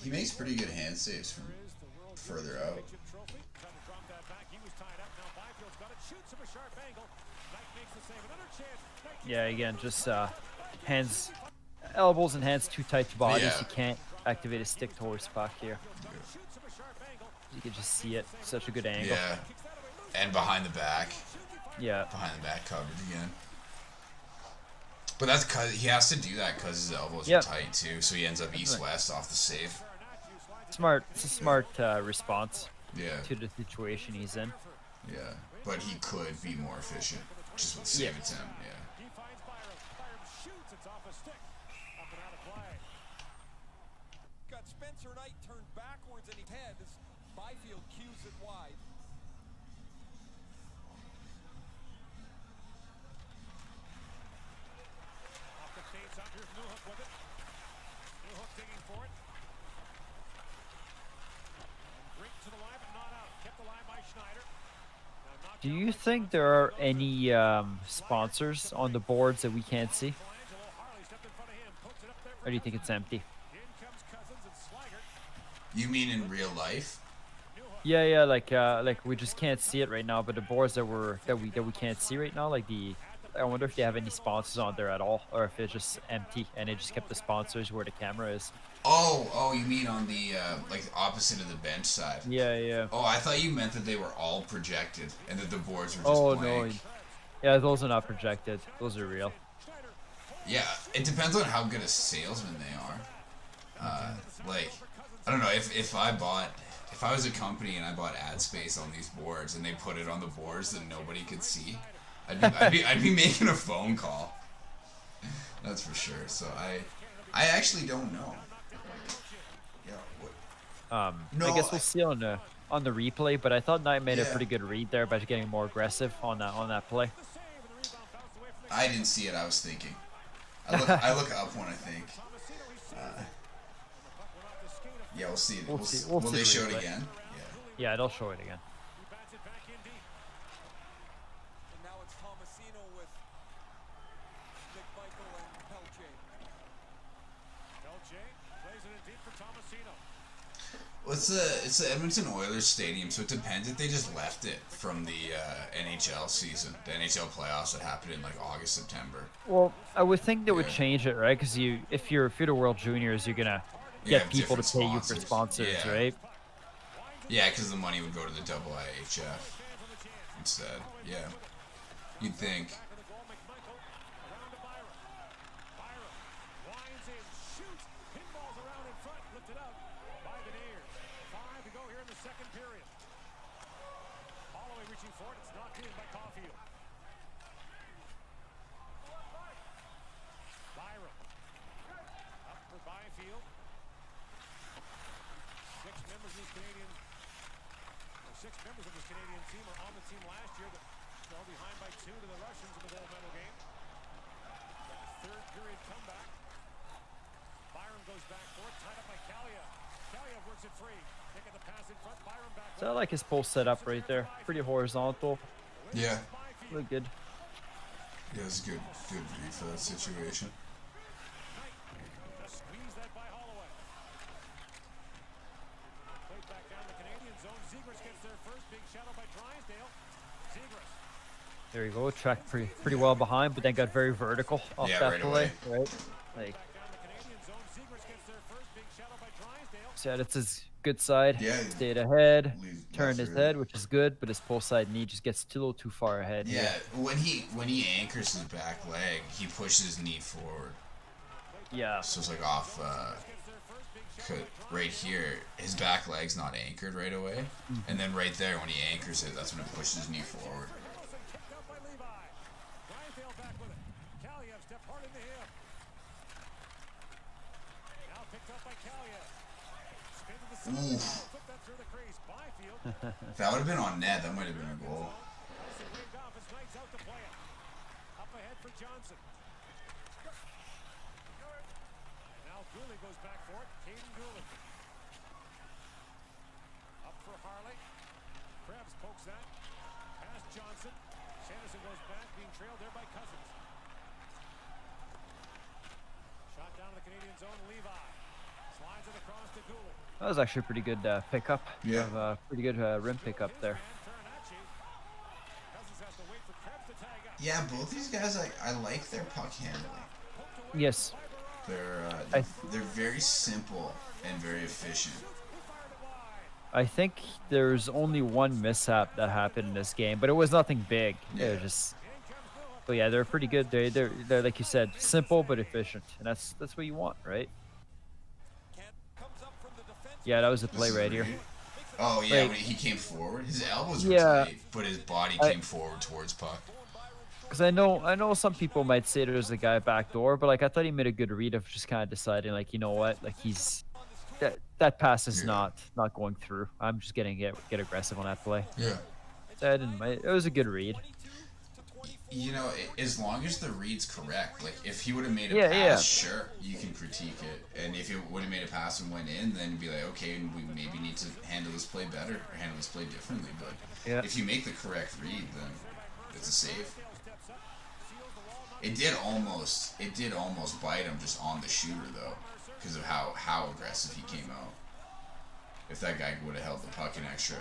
He makes pretty good hand saves from further out. Trophy. Trying to drop that back. He was tied up. Now Byfield's got it. Shoots him a sharp angle. Knight makes the save. Another chance. Yeah, again, just hands elbows and hands too tight to bodies. Yeah. You can't activate a stick towards puck here. You can just see it. Such a good angle. Yeah. And behind the back. Yeah. Behind the back coverage again. But that's because he has to do that because his elbows Yep. are tight too, so he ends up east-west off the save. Smart. It's a smart response Yeah. to the situation he's in. Yeah. But he could be more efficient just with save attempt. Yeah. He finds Byram. Byram shoots. It's off a stick. Up and out of play. Got Spencer Knight turned backwards and he head as Byfield cues it wide. Off the face up. Here's Newhook with it. Newhook digging for it. And Brink to the line, but not out. Kept the line by Schneider. Now knocked Do down you by think there are any sponsors on the boards that we can't see? Colangelo. Harley stepped in front of him. Pokes it up there for Or do you think it's empty? In comes Cousins and Slaggert. You mean in real life? Yeah, like we just can't see it right now. But the boards that we can't see right now, like I wonder if they have any sponsors on there at all, or if it's just empty and they just kept the sponsors where the camera is. Oh, you mean on the like opposite of the bench side? Yeah. Oh, I thought you meant that they were all projected and that the boards were just Oh blank. no. Yeah, those are not projected. Those are real. Yeah, it depends on how good a salesman they are. Like, I don't know, if I was a company and I bought ad space on these boards and they put it on the boards that nobody could see, I'd be making a phone call. That's for sure. So I actually don't know. Yeah. What? No, I guess we'll see on the replay, but I thought Knight made a Yeah. pretty good read there by getting more aggressive on that play. I didn't see it. I was thinking. I look up when I think. Yeah, we'll see. We'll see- we'll Will see they the show it replay. again? Yeah, they'll show it again. He bats it back in deep. And now it's Tomasino with McMichael and Pelche. Pelche plays it in deep for Tomasino. Well, it's the Edmonton Oilers stadium, so it depends if they just left it from the NHL season, the NHL playoffs that happened in like August, September. Well, I would think they would Yeah. change it, right? Because if you're the World Juniors, you're gonna Yeah, get people to different pay you for sponsors. sponsors, Yeah. right? Yeah, because the money would go to the IIHF instead. Yeah, you'd think. Back of the goal, McMichael. Around to Byram. Byram winds in, shoots, pinballs around in front, lifted out by the Bears. 5 to go here in the second period. Holloway reaching for it. It's knocked in by Caulfield. Byram. Up for Byfield. 6 members of this Canadian team are on the team last year that fell behind by 2 to the Russians in the gold medal game. But the third period comeback. Byram goes back for it, tied up by Kaliev. Kaliev works it free. Taking the pass in front, Byram back. So I like his post setup right there. Pretty horizontal. Yeah, Look good. yeah, it's good read for that situation. Just squeeze that by Holloway. Played back down the Canadian zone. Zegras gets there first, being shadowed by Drysdale. Zegras. There you go. Tracked pretty well behind, but then got very vertical off Yeah, that right play. away. Right? Like, Down the Canadian zone. Zegras gets there first, being shadowed by Drysdale. so that's his good side. Yeah. Stayed ahead. Leave- Turned left his or- head, which is good, but his post side knee just gets a little too far ahead. Yeah, when he anchors his back leg, he pushes his knee forward. Yeah. So it's like off. Right here, his back leg's not anchored right away, and then right there when he anchors it, that's when it pushes his knee forward. Kicked out by Levi. Drysdale back with it. Kaliev stepped hard into him. Now picked up by Kaliev. Spin to the center. Oof. Flip that through the crease. Byfield. If that would have been on net, that might have been a goal. Wilson waved off as Knight's out to play it. Up ahead for Johnson. And now Gooley goes back for it. Caden Gooley. Up for Harley. Krebs pokes that. Past Johnson. Sanderson goes back, being trailed there by Cousins. Shot down to the Canadian zone. Levi. Slides it across to Gooley. That was actually a pretty good pickup. Yeah. Pretty good rim pickup there. Farinacci. Cousins has to wait for Krebs to tag up. Yeah, both these guys, I like their puck handling. Yes. They're very simple and very efficient. I think there's only one mishap that happened in this game, but it was nothing big. It Yeah. was just, but yeah, they're pretty good. They're like you said, simple but efficient, and that's what you want, right? Yeah, that was a This play is right here. Reed. Oh yeah, Like, when he came forward, his elbows were yeah, tight, but his body I came forward towards puck. because I know some people might say there's a guy back door, but like I thought he made a good read of just kind of deciding like you know what, like that pass is Yeah. not going through. I'm just gonna get aggressive on that play. Yeah. So I didn't. It was a good read. You know, as long as the read's correct, like if he would have made a Yeah, pass, yeah. sure, you can critique it. And if he would have made a pass and went in, then you'd be like, okay, we maybe need to handle this play better or handle this play differently. But Yeah. if you make the correct read, then it's a save. It did almost bite him just on the shooter though, because of how aggressive he came out. If that guy would have held the puck an extra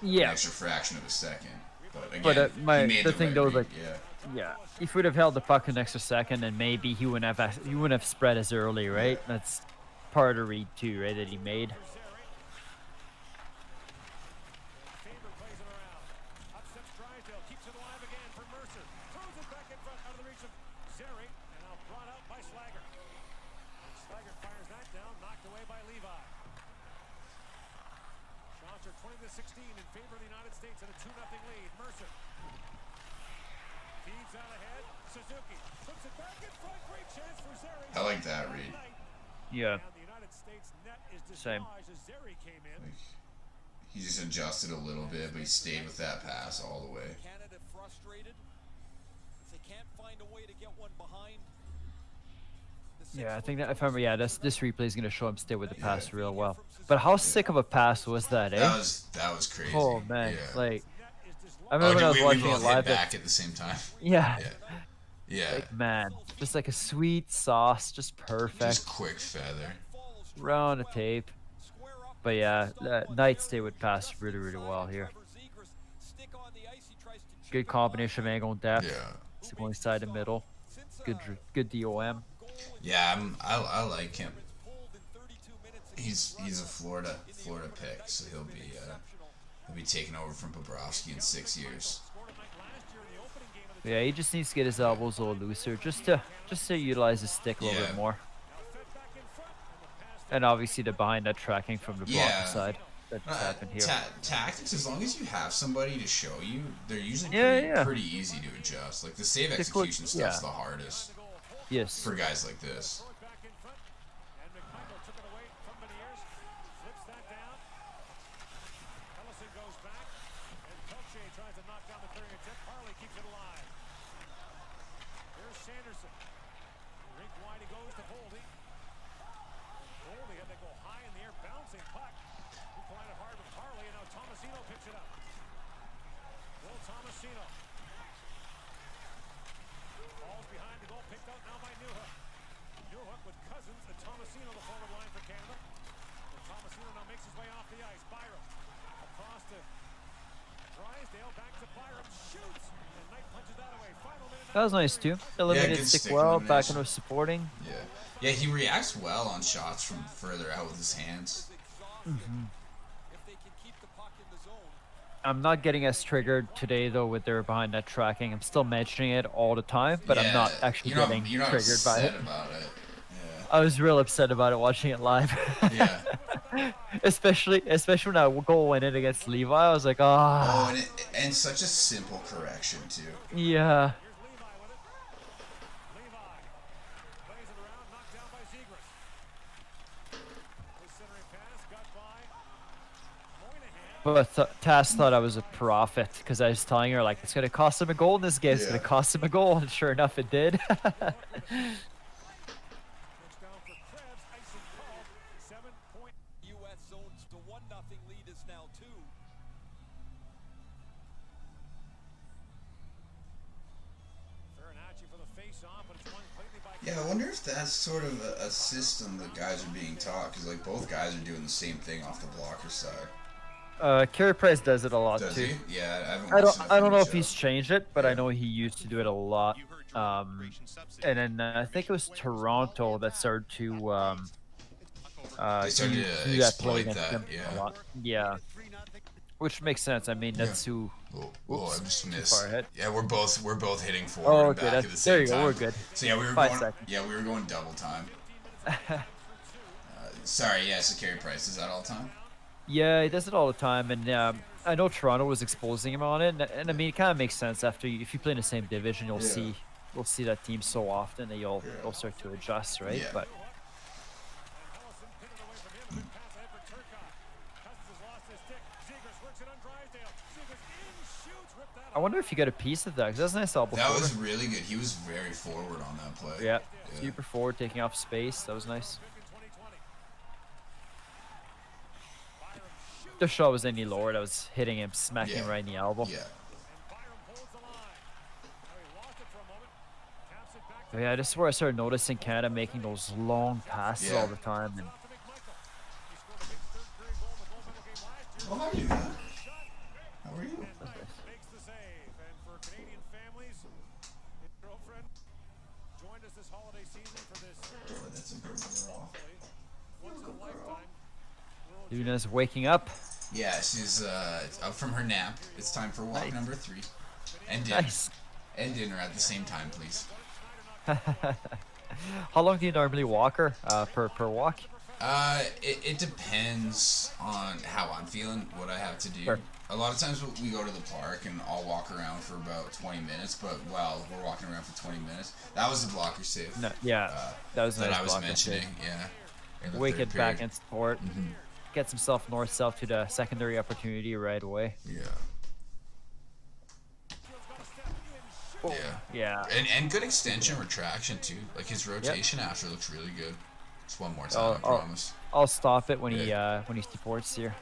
Yeah. fraction of a second. But again, But he made the the thing right though, read. like, Yeah. yeah, if we'd have held the puck an extra second, then maybe he wouldn't have spread as early, right? Yeah. That's part of the read too, right? That he made. Faber plays it around. Up steps Drysdale, keeps it alive again for Mercer. Throws it back in front, out of the reach of Zeri, and now brought out by Slager. And Slager fires that down, knocked away by Levi. Shots are 20-16 in favor of the United States and a 2-0 lead. Mercer feeds out ahead. Suzuki puts it back in front. Great chance for Zeri. I like that read. Yeah. And the United States net is Same. dislodged as Zeri came in. Like, he just adjusted a little bit, but he stayed with that pass all the way. Canada frustrated. They can't find a way to get one behind. Yeah, I think that if I remember, yeah, this replay is gonna show him stay with the pass real well. But how sick of a pass was that, eh? That was crazy. Oh man, Yeah. like I Oh, remember when I was we watching both it live. hit back at the same time. Yeah, Yeah. Yeah. like man, just like a sweet sauce, just perfect. Just quick feather. Round the tape. But yeah, Knights stay with pass really, really well here. Good combination of angle and depth. Yeah. It's going side to middle. Good DOM. Yeah, I like him. He's a Florida pick, so he'll be taking over from Bobrovsky in 6 years. Yeah, he just needs to get his elbows a little looser, just to utilize his stick a little Yeah. bit more. And obviously the behind that tracking from the blocker Yeah. side that just happened here. Tactics, as long as you have somebody to show you, they're usually Yeah. pretty easy to adjust. Like the save Just quick- execution stuff's yeah. the hardest Yes. for guys like this. Back in front, and McMichael took it away from Beniers, flips that down. Ellison goes back, and Pelche tries to knock down the clearing attempt. Harley keeps it alive. Here's Sanderson. Rink wide he goes to Boldy. Boldy had to go high in the air, bouncing puck. He collided hard with Harley, and now Tomasino picks it up. Will Tomasino. Falls behind the goal, picked out now by Newhook. Newhook with Cousins and Tomasino, the forward line for Canada. And Tomasino now makes his way off the ice. Byram across to Drysdale, back to Byram, shoots, and Knight punches that away. Final minute. That was nice too. Eliminated good stick stick well, back elimination. into supporting. Yeah. Yeah, he reacts well on shots from further out with his hands. If they can keep the puck in the zone. I'm not getting as triggered today though with their behind net tracking. I'm still mentioning it all the time, but I'm not actually you're getting you're not triggered by upset it. about it. I was real upset about it watching it live. Yeah. especially when I goal went in against Levi. I was like, Oh, ah, and such a simple correction too. yeah. Here's Levi with it. Levi plays it around, knocked down by Zegras. His centering pass got by Moynihan. But Tass thought I was a prophet because I was telling her like it's gonna cost him a goal in this game. It's Yeah. gonna cost him a goal, and sure enough, it did. Looks down for Krebs, icing called. 7-point. U.S. zones to 1-0 lead is now 2. Farinacci for the face-off, but it's won cleanly by Yeah, I wonder if that's sort of a system that guys are being taught, because like both guys are doing the same thing off the blocker side. Carey Price does it a lot Does too. he? Yeah, I haven't I watched don't enough I don't know NHL. if he's changed it, but I know he used to do it a lot. You heard And then I think it was Toronto that started to They started to do that play exploit against that, them a yeah. lot. Yeah, which makes sense. I mean, Yeah. that's who. Oh, Oops, I just too missed. far ahead. Yeah, we're both hitting forward Oh, and okay, back at the there same you go. time. We're good. So yeah, we were 5 going. seconds. Yeah, we were going double time. Sorry, yeah, so Carey Price is that all time? Yeah, he does it all the time, and I know Toronto was exposing him on it, and I mean, it kind of makes sense after if you play in the same division, you'll Yeah. see that team so often that you'll start to adjust, right? Yeah. But I wonder if you got a piece of that, because that's a nice elbow. That forward. was really good. He was very forward on that play. Yeah, super forward, taking off space. That was nice. The shot was any lower. That was hitting him, smacking him Yeah. right in the elbow. Yeah. But yeah, this is where I started noticing Canada making those long passes Yeah. all the time. And Oh, how are you? Man? How are you? Makes the save. And for Canadian families, his girlfriend joined us this holiday season for this Oh, that's important. once in a lifetime. Luna's waking up. Yeah, she's up from her nap. It's time for walk Nice. number 3. And dinner. Nice. And dinner at the same time, please. How long do you normally walk her per walk? It depends on how I'm feeling, what I have to do. Sure. A lot of times we go to the park and I'll walk around for about 20 minutes, but while we're walking around for 20 minutes, that was the blocker save. No, yeah, that was a that nice I was block and mentioning, save. yeah. in the Wake third it back period. in sport. Gets himself north-south to the secondary opportunity right away. Yeah. Oh, Yeah. yeah. And good extension retraction too. Like his rotation after looks really good. Just one more time, Oh, I oh. promise. I'll stop it when Yeah. he supports here.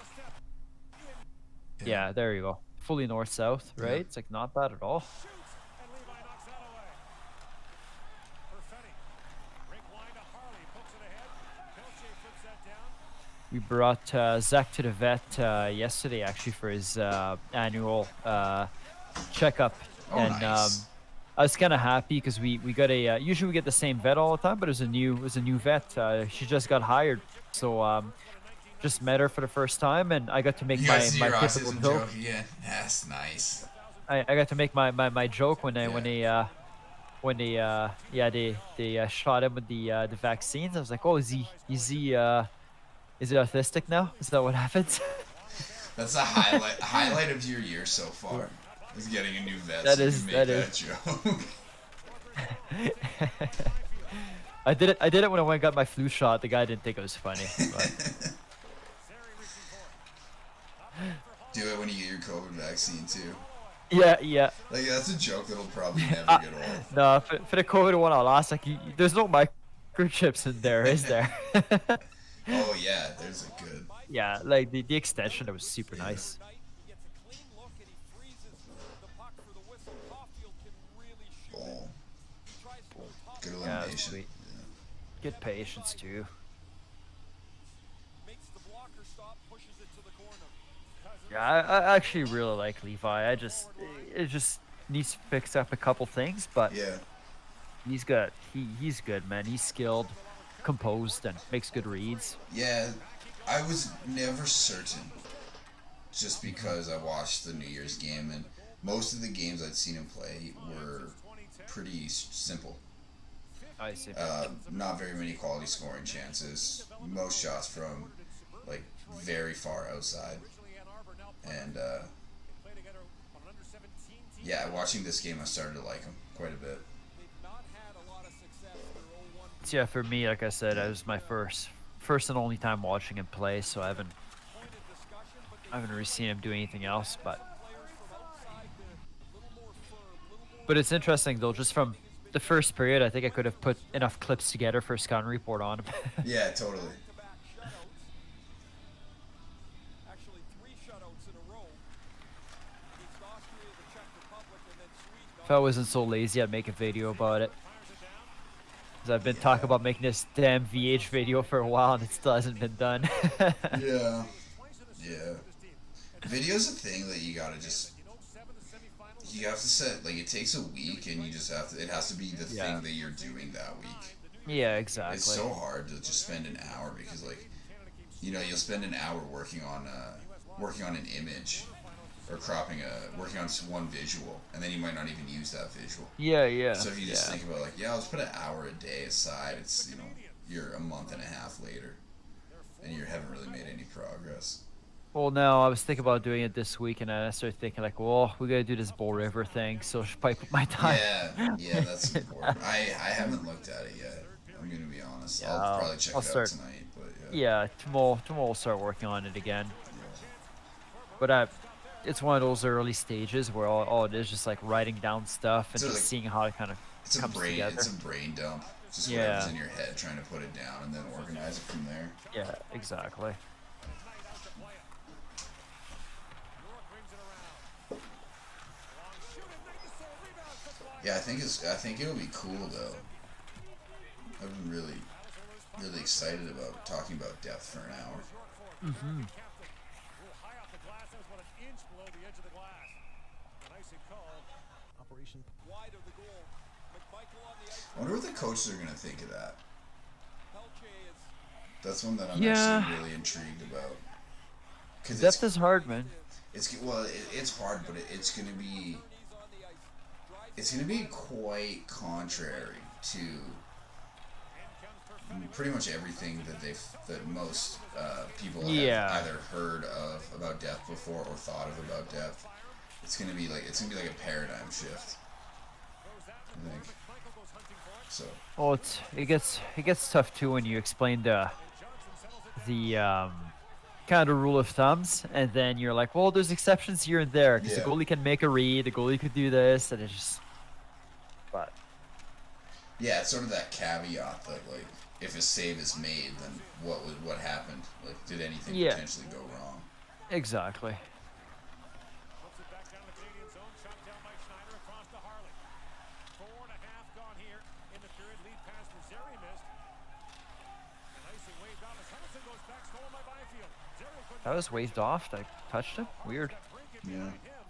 Yeah, there you go. Fully north-south, right? Yeah. It's like not bad at all. And Levi knocks that away. Perfetti. Break line to Harley. Pokes it ahead. Pelche flips that down. We brought Zach to the vet yesterday, actually, for his annual checkup, Oh, and nice. I was kind of happy because we got a usually we get the same vet all the time, but it was a new vet. She just got hired, so just met her for the first time, and I got to make You my guys see your typical autism joke. joke? Yeah, that's nice. I got to make my joke when they shot him with the vaccines. I was like, oh, is he autistic now? Is that what happens? That's the highlight of your year so far. Is getting a new vet. That so you is- can make that that joke. I did it when I went and got my flu shot. The guy didn't think it was funny. But Do it when you get your COVID vaccine too. yeah. Like that's a joke that'll probably never get old. No, for the COVID one, I'll ask like, there's no microchips in there, is there? Oh yeah, there's a good. Yeah, like the extension, it was super Yeah. nice. He gets a clean look and he freezes the puck for the whistle. Caulfield can really shoot it. Boom. He tries to go top Good of it, Yeah, elimination. sweet. Good patience too. makes the blocker stop, pushes it to the corner. Yeah, I actually really like Levi. It just needs to fix up a couple things, but Yeah. he's good. He's good, man. He's skilled, composed, and makes good reads. Yeah. I was never certain, just because I watched the New Year's game, and most of the games I'd seen him play were pretty simple. I see. Not very many quality scoring chances. Most shots from like very far outside. And Play together on an under-17 team. yeah, watching this game, I started to like him quite a bit. They've not had a lot of success. They're 0-1 So yeah, for me, like I said, it was my first and only time watching him play, so I haven't point of discussion, but they really seen him do anything else. But players from outside the little more firm, little more it's interesting though, just from the first period, I think I could have put enough clips together for a scouting report on him. Yeah, totally. back-to-back shutouts. Actually, 3 shutouts in a row. Against Austria, the Czech Republic, and then Sweden. If I wasn't so lazy, I'd make a video about it. Because I've been talking about making this damn VH video for a while, and it still hasn't been done. Yeah. Yeah. Video's a thing that you gotta just you have to set, like, it takes a week, and you just have to, it has to be the Yeah. thing that you're doing that week. Yeah, exactly. It's so hard to just spend an hour because, like, you know, you'll spend an hour working on an image or working on one visual, and then you might not even use that visual. Yeah, yeah. So if you just yeah. think about, like, yeah, let's put an hour a day aside, it's, you know, you're a month and a half later, and you haven't really made any progress. Well, no, I was thinking about doing it this week, and I started thinking like, well, we gotta do this Bull River thing, so I should probably put my time. Yeah, that's important. I haven't looked at it yet. I'm gonna be honest. Yeah, I'll probably check I'll it start- out tonight, but yeah. Yeah, tomorrow we'll start working on it again. Yeah. But it's one of those early stages where all it is just like writing down stuff and So, just like, seeing how it kind of It's comes a brain together. dump. Just Yeah. whatever's in your head, trying to put it down and then organize it from there. Yeah, exactly. Yeah, I think it'll be cool though. I've been really excited about talking about depth for an hour. Mm-hmm. Operation Wide of the goal. McMichael on the ice. I wonder what the coaches are gonna think of that. Pelche is That's one that I'm Yeah. actually really intrigued about. Cause Depth is hard, man. it's hard, but it's gonna be he's on the ice. Drives it's gonna be quite contrary to pretty much everything that most people Yeah. have either heard of about depth before or thought of about depth. It's gonna be like a paradigm shift, I think. So Well, it gets tough too when you explain the kind of rule of thumbs, and then you're like, well, there's exceptions here and there because Yeah. the goalie can make a read, the goalie could do this, and it's just. But yeah, it's sort of that caveat that, like, if a save is made, then what happened? Like, did anything Yeah. potentially go wrong? exactly. Flips it back down the Canadian zone. Shot down by Schneider across to Harley. 4.5 gone here in the period. Lead pass for Zeri missed. And icing waved off as Henderson goes back. Stolen by Byfield. Zeri couldn't That was waved off. I touched him. Weird. brink it Yeah. behind him.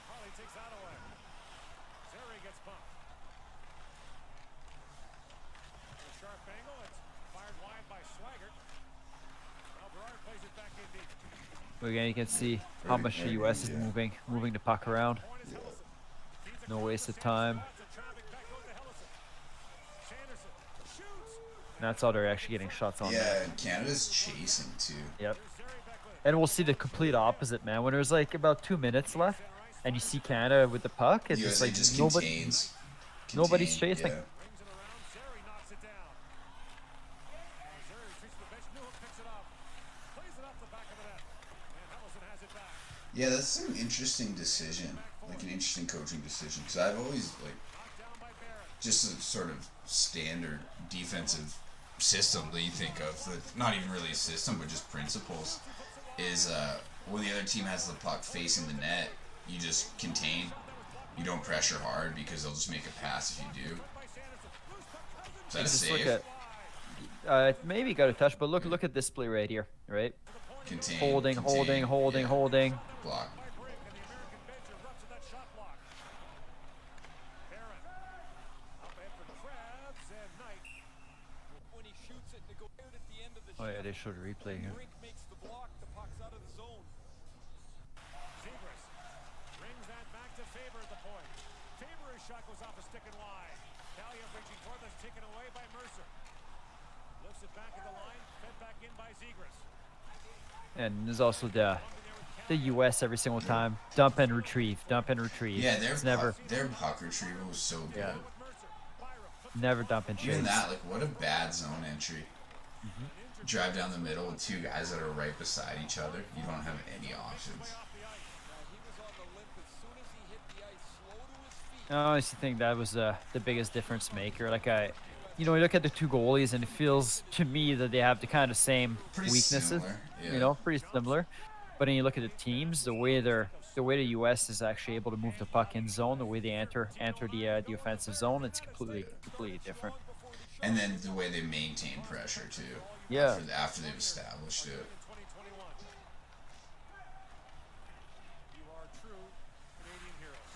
Harley takes that away. Zeri gets bumped. A sharp angle. It's fired wide by Swigert. Now Berard plays it back in deep. Again, you can see how much the U.S. is Yeah. moving the puck around. Point is Hellison. Feeds it No across waste to of time. Sanderson. Lots of traffic. Back goes to Hellison. Sanderson shoots. And that's how they're actually getting shots on. Yeah, Net. and Canada's chasing too. Yep. Zeri back with it. And we'll see the complete opposite, man. When there's like about 2 minutes left, and you see Canada with the puck, it's just USA like just nobody. contains. nobody's contain, chasing. Yeah. Rings it around. Zeri knocks it down. Zeri retreats to the bench. Newhook picks it up. Plays it off the back of the net. And Hellison has it back. Yeah, that's an interesting decision, like an interesting coaching decision. Because I've always, like, Knocked down by Barrett. just a sort of standard defensive system that you think of, that not even really a system, but just principles, is when the other team has the puck facing the net, you just contain. You don't pressure hard because they'll just make a pass if you do. Is that a Just look save? at. Maybe got a touch, but look at this play right here, right? Contain. Holding, contain, holding, yeah. holding. Block. By break, and the American bench erupts at that shot block. Barrett. Up ahead for Krabs and Knight. when he shoots it to go out at the end of the Oh yeah, shift. they showed a replay here. Brink makes the block. The puck's out of the zone. Zegras brings that back to Faber at the point. Faber, his shot goes off a stick and wide. Kaliev reaching for this, taken away by Mercer. Lifts it back at the line, fed back in by Zegras. And there's also the U.S. every single time dump and retrieve, dump and retrieve. Yeah, it's never their puck retrieval was so good. Yeah. Mercer, Byram, never dump and Even chase. that, like, what a bad zone entry. Drive down the middle with two guys that are right beside each other. You don't have any options. off the ice. He was on the limp as soon as he hit the ice. Slow to his feet. I honestly think that was the biggest difference maker. Like you look at the two goalies, and it feels to me that they have the kind of same Pretty weaknesses. similar, yeah. You know, pretty similar. But then you look at the teams, the way the U.S. is actually able to move the puck in zone, the way they enter the offensive zone, it's completely different. And then the way they maintain pressure too. Yeah. After they've established it. 2021. You are true Canadian heroes.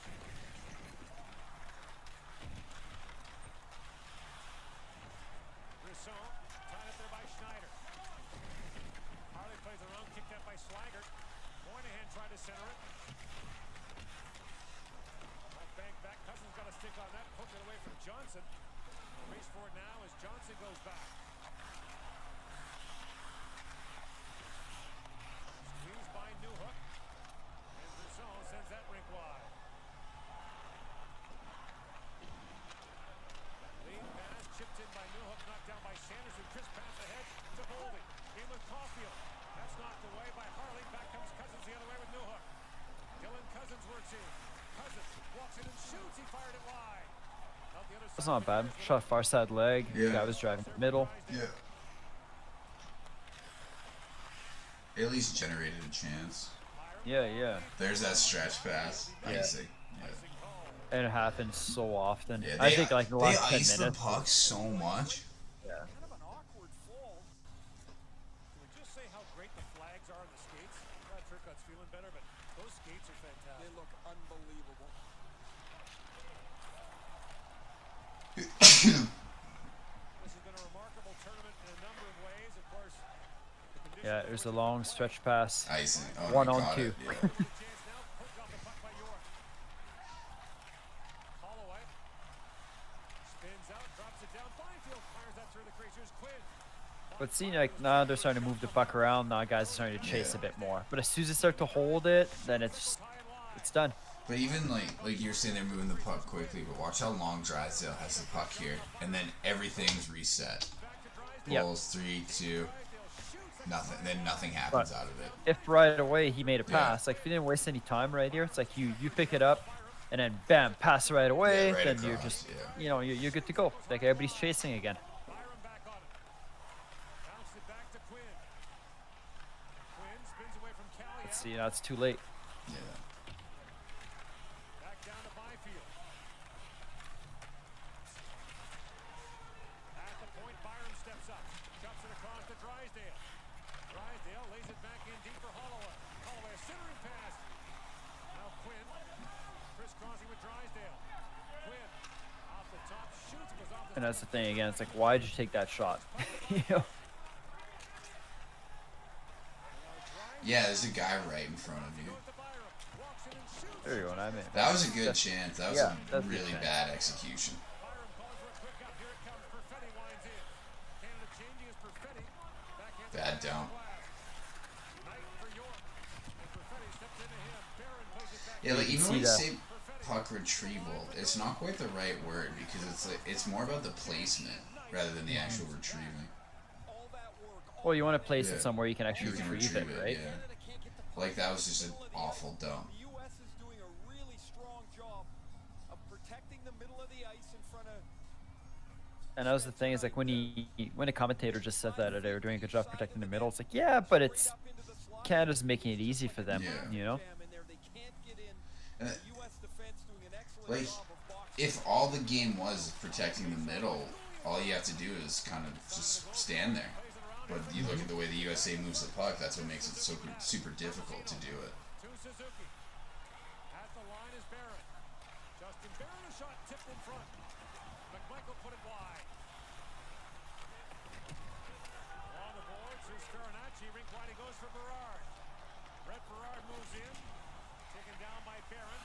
Slaggert. Moynihan tried to center it. Left bank back. Cousins got a stick on that. Hooked it away from Johnson. Race for it now as Johnson goes back. Squeezed by Newhook. And Brisson sends that rink wide. Lead pass chipped in by Newhook, knocked down by Sanderson. Chris pass ahead to Boldy. In with Caulfield. That's knocked away by Harley. Back comes Cousins the other way with Newhook. Dylan Cousins works in. Cousins walks in and shoots. He fired it wide. Out the other That's side not bad. Shot far side leg. Yeah. Guy was driving middle. Yeah. At least generated a chance. Yeah, yeah. There's that stretch pass. Icing. Yeah. And it happens so often. Yeah, I think like the last 10 ice minutes. the puck so much. Yeah. Kind of an awkward fall. Can we just say how great the flags are on the skates? I'm glad Turcotte's feeling better, but those skates are fantastic. They look unbelievable. This has been a remarkable tournament in a number of ways. Of course, the conditions Yeah, there's a long stretch pass. Icing. Oh, One he on caught two. it, yeah. Chance now, poked off the puck by York. Holloway spins out, drops it down. Byfield fires that through the crease. Here's Quinn. But see, like now they're starting to move the puck around. Now guys are starting to chase Yeah. a bit more. But as soon as they start to hold it, then it's done. But even like you're saying they're moving the puck quickly, but watch how long Drysdale has the puck here, and then everything's reset. Yep. Goals 3-2, nothing. Then nothing happens out of it. If right away he made a Yeah. pass, like if he didn't waste any time right here, it's like you pick it up, and then bam, pass right away. Yeah, right then you're across, just yeah. you're good to go. Like everybody's chasing again. Byram back on it. Bounced it back to Quinn. Quinn spins away from Callie. Let's see, now it's too late. Yeah. Back down to Byfield. At the point, Byram steps up. Chops it across to Drysdale. Drysdale lays it back in deep for Holloway. Holloway, a centering pass. Now Quinn. Crisscrossing with Drysdale. Quinn off the top, shoots, goes off the And that's the thing again. It's like, why did you take that shot? you know? Yeah, there's a guy right in front of you. to Byram. Walks in and shoots. There you go. I mean, That was a good chance. That was yeah, a that's a good really chance. bad execution. Byram calls for a quick up. Here it comes. Perfetti winds in. Canada changing as Perfetti. Backhand Bad to dump. glass. Knight for York. And Perfetti steps into him. Barron plays it back. Yeah, like even see when you that. say puck retrieval, it's not quite the right word because it's more about the placement rather than the actual retrieving. All that work. Well, you want to place Yeah. it somewhere you can actually You can retrieve it, right? yeah. Canada can't get the puck Like that was just an in the middle of the awful ice. dump. The U.S. is doing a really strong job of protecting the middle of the ice in front of. And that was the thing is like when a commentator just said that they were doing a good job protecting the middle. It's like, yeah, but it's Up into the slot. Canada's making it easy for them, Yeah. you know. Jam in there. They can't get in. And The U.S. defense doing an excellent like, job of boxing. if all the game was protecting the middle, all you have to do is kind of just stand there. But you look at the way the USA moves the puck, that's what makes it so super difficult to do it. To Suzuki. At the line is Barron. Justin Barron, a shot tipped in front. McMichael put it wide. Along the boards, here's Farinacci. Rink wide, he goes for Berard. Brett Berard moves in. Taken down by Barron.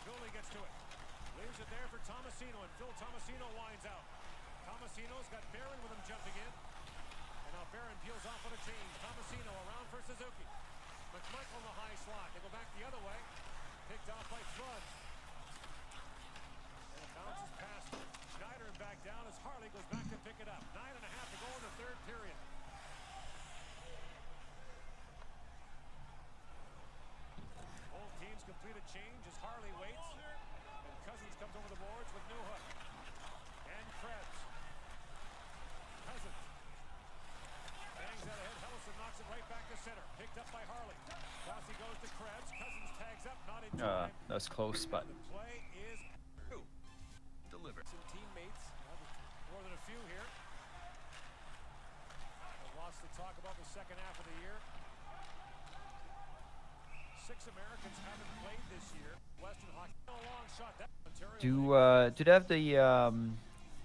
Dooley gets to it. Leaves it there for Tomasino, and Phil Tomasino winds out. Tomasino's got Barron with him jumping in. And now Barron peels off on a change. Tomasino around for Suzuki. McMichael in the high slot. They go back the other way. Picked off by Flood. And it bounces past Schneider and back down as Harley goes back to pick it up. 9.5 to go in the third period. Both teams complete a change as Harley waits. And Cousins comes over the boards with Newhook. And Krebs. Cousins. Bangs out ahead. Hellison knocks it right back to center. Picked up by Harley. Rossi goes to Krebs. Cousins tags up. Not in time. That was close, but The play is Delivered. Some teammates. more than a few here. Lots to talk about the second half of the year. 6 Americans haven't played this year. Western Hockey. A long shot. That Ontario. do they have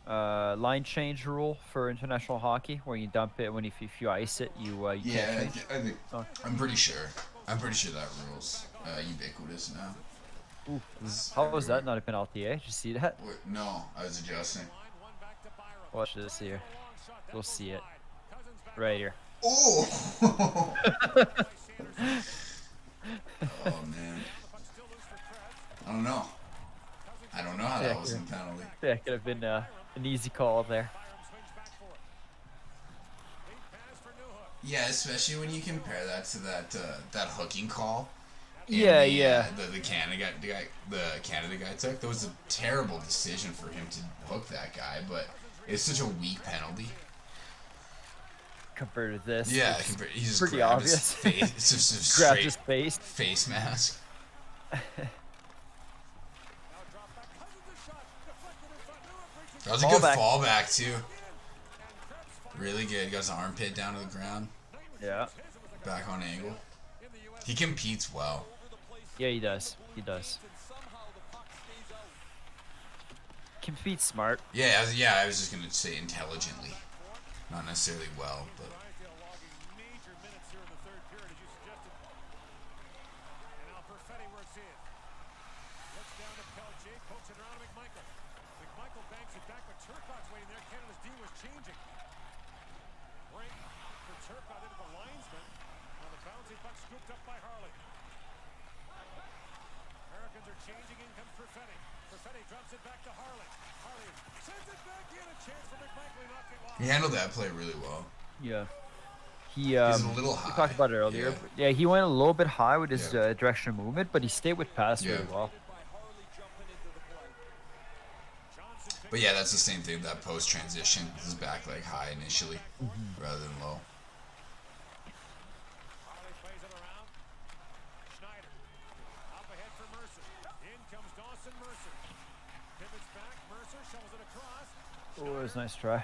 line change rule for international hockey, where you dump it when if you ice it, you Yeah, can't change. I think Oh. I'm pretty sure. I'm pretty sure that rule's ubiquitous now. Ooh, It's how was that everywhere. not a penalty? Did you see that? Wait, no, I was adjusting. Watch this here. We'll see it right here. Oh! Oh man. I don't know. I don't know how that wasn't a penalty. Yeah, could have been an easy call there. Yeah, especially when you compare that to that hooking call. Yeah, the, yeah. The Canada guy took. That was a terrible decision for him to hook that guy, but it's such a weak penalty. Compared to this, Yeah, it's he just pretty grabbed obvious. his face. It's just a Grabbed straight his face. face mask. That was a good Fallback. fallback too. Really good. Got his armpit down to the ground. Yeah. Back on angle. He competes well. Yeah, he does. He does. Competes smart. Yeah, I was just gonna say intelligently, not necessarily well, but. He handled that play really well. Yeah. He's a little We high. talked about it earlier. Yeah, he went a little bit high with his Yeah. direction of movement, but he stayed with pass really well. But yeah, that's the same thing. That post transition, his back leg high initially, rather than low. Oh, it was a nice try.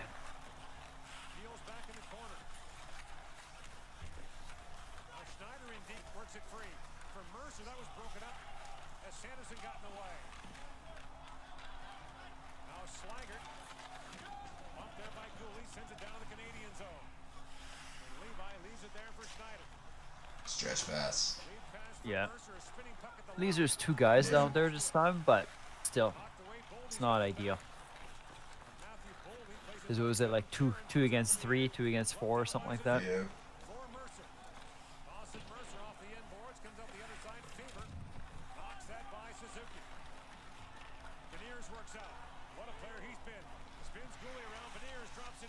Stretch pass. Yeah. At least there's two guys down there this time, but still, it's not ideal. Because it was at like two against 3, 2 against 4, or something like that. Yeah.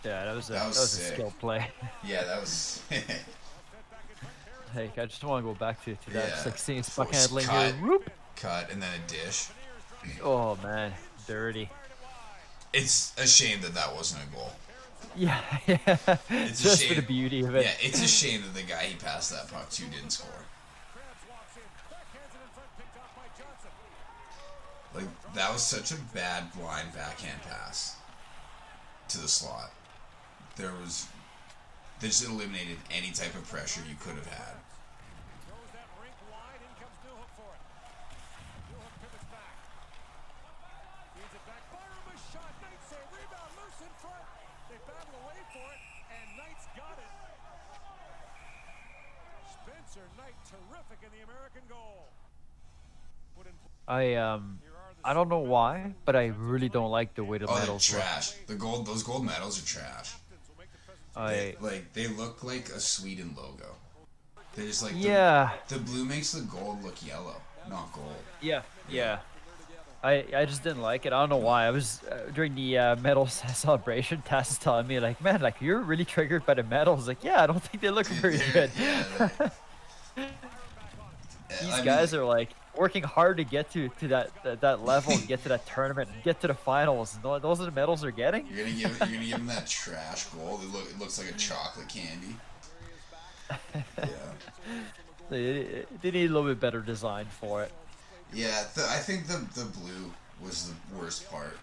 Yeah, that was a sick. skill play. Yeah, that was. Hey, I just want to go back to that. Yeah. It's like seeing Force puck handling cut. here. Whoop. Cut and then a dish. Oh man, dirty. It's a shame that wasn't a goal. Yeah, yeah. It's a Just shame. for the beauty of it. Yeah, it's a shame that the guy he passed that puck to didn't score. Like, that was such a bad blind backhand pass to the slot. They just eliminated any type of pressure you could have had. I don't know why, but I really don't like the way the Oh, they're medals look. trash. Those gold medals are trash. They look like a Sweden logo. They just like the blue makes the gold look yellow, not gold. Yeah. I just didn't like it. I don't know why. I was during the medals celebration. Tass is telling me like, man, like you're really triggered by the medals. Like, yeah, I don't think they look very good. These guys are like working hard to get to that level, and get to that tournament, and get to the finals. And those are the medals they're getting. You're gonna give them that trash gold. It looks like a chocolate candy. Yeah. They need a little bit better design for it. Yeah, I think the blue was the worst part.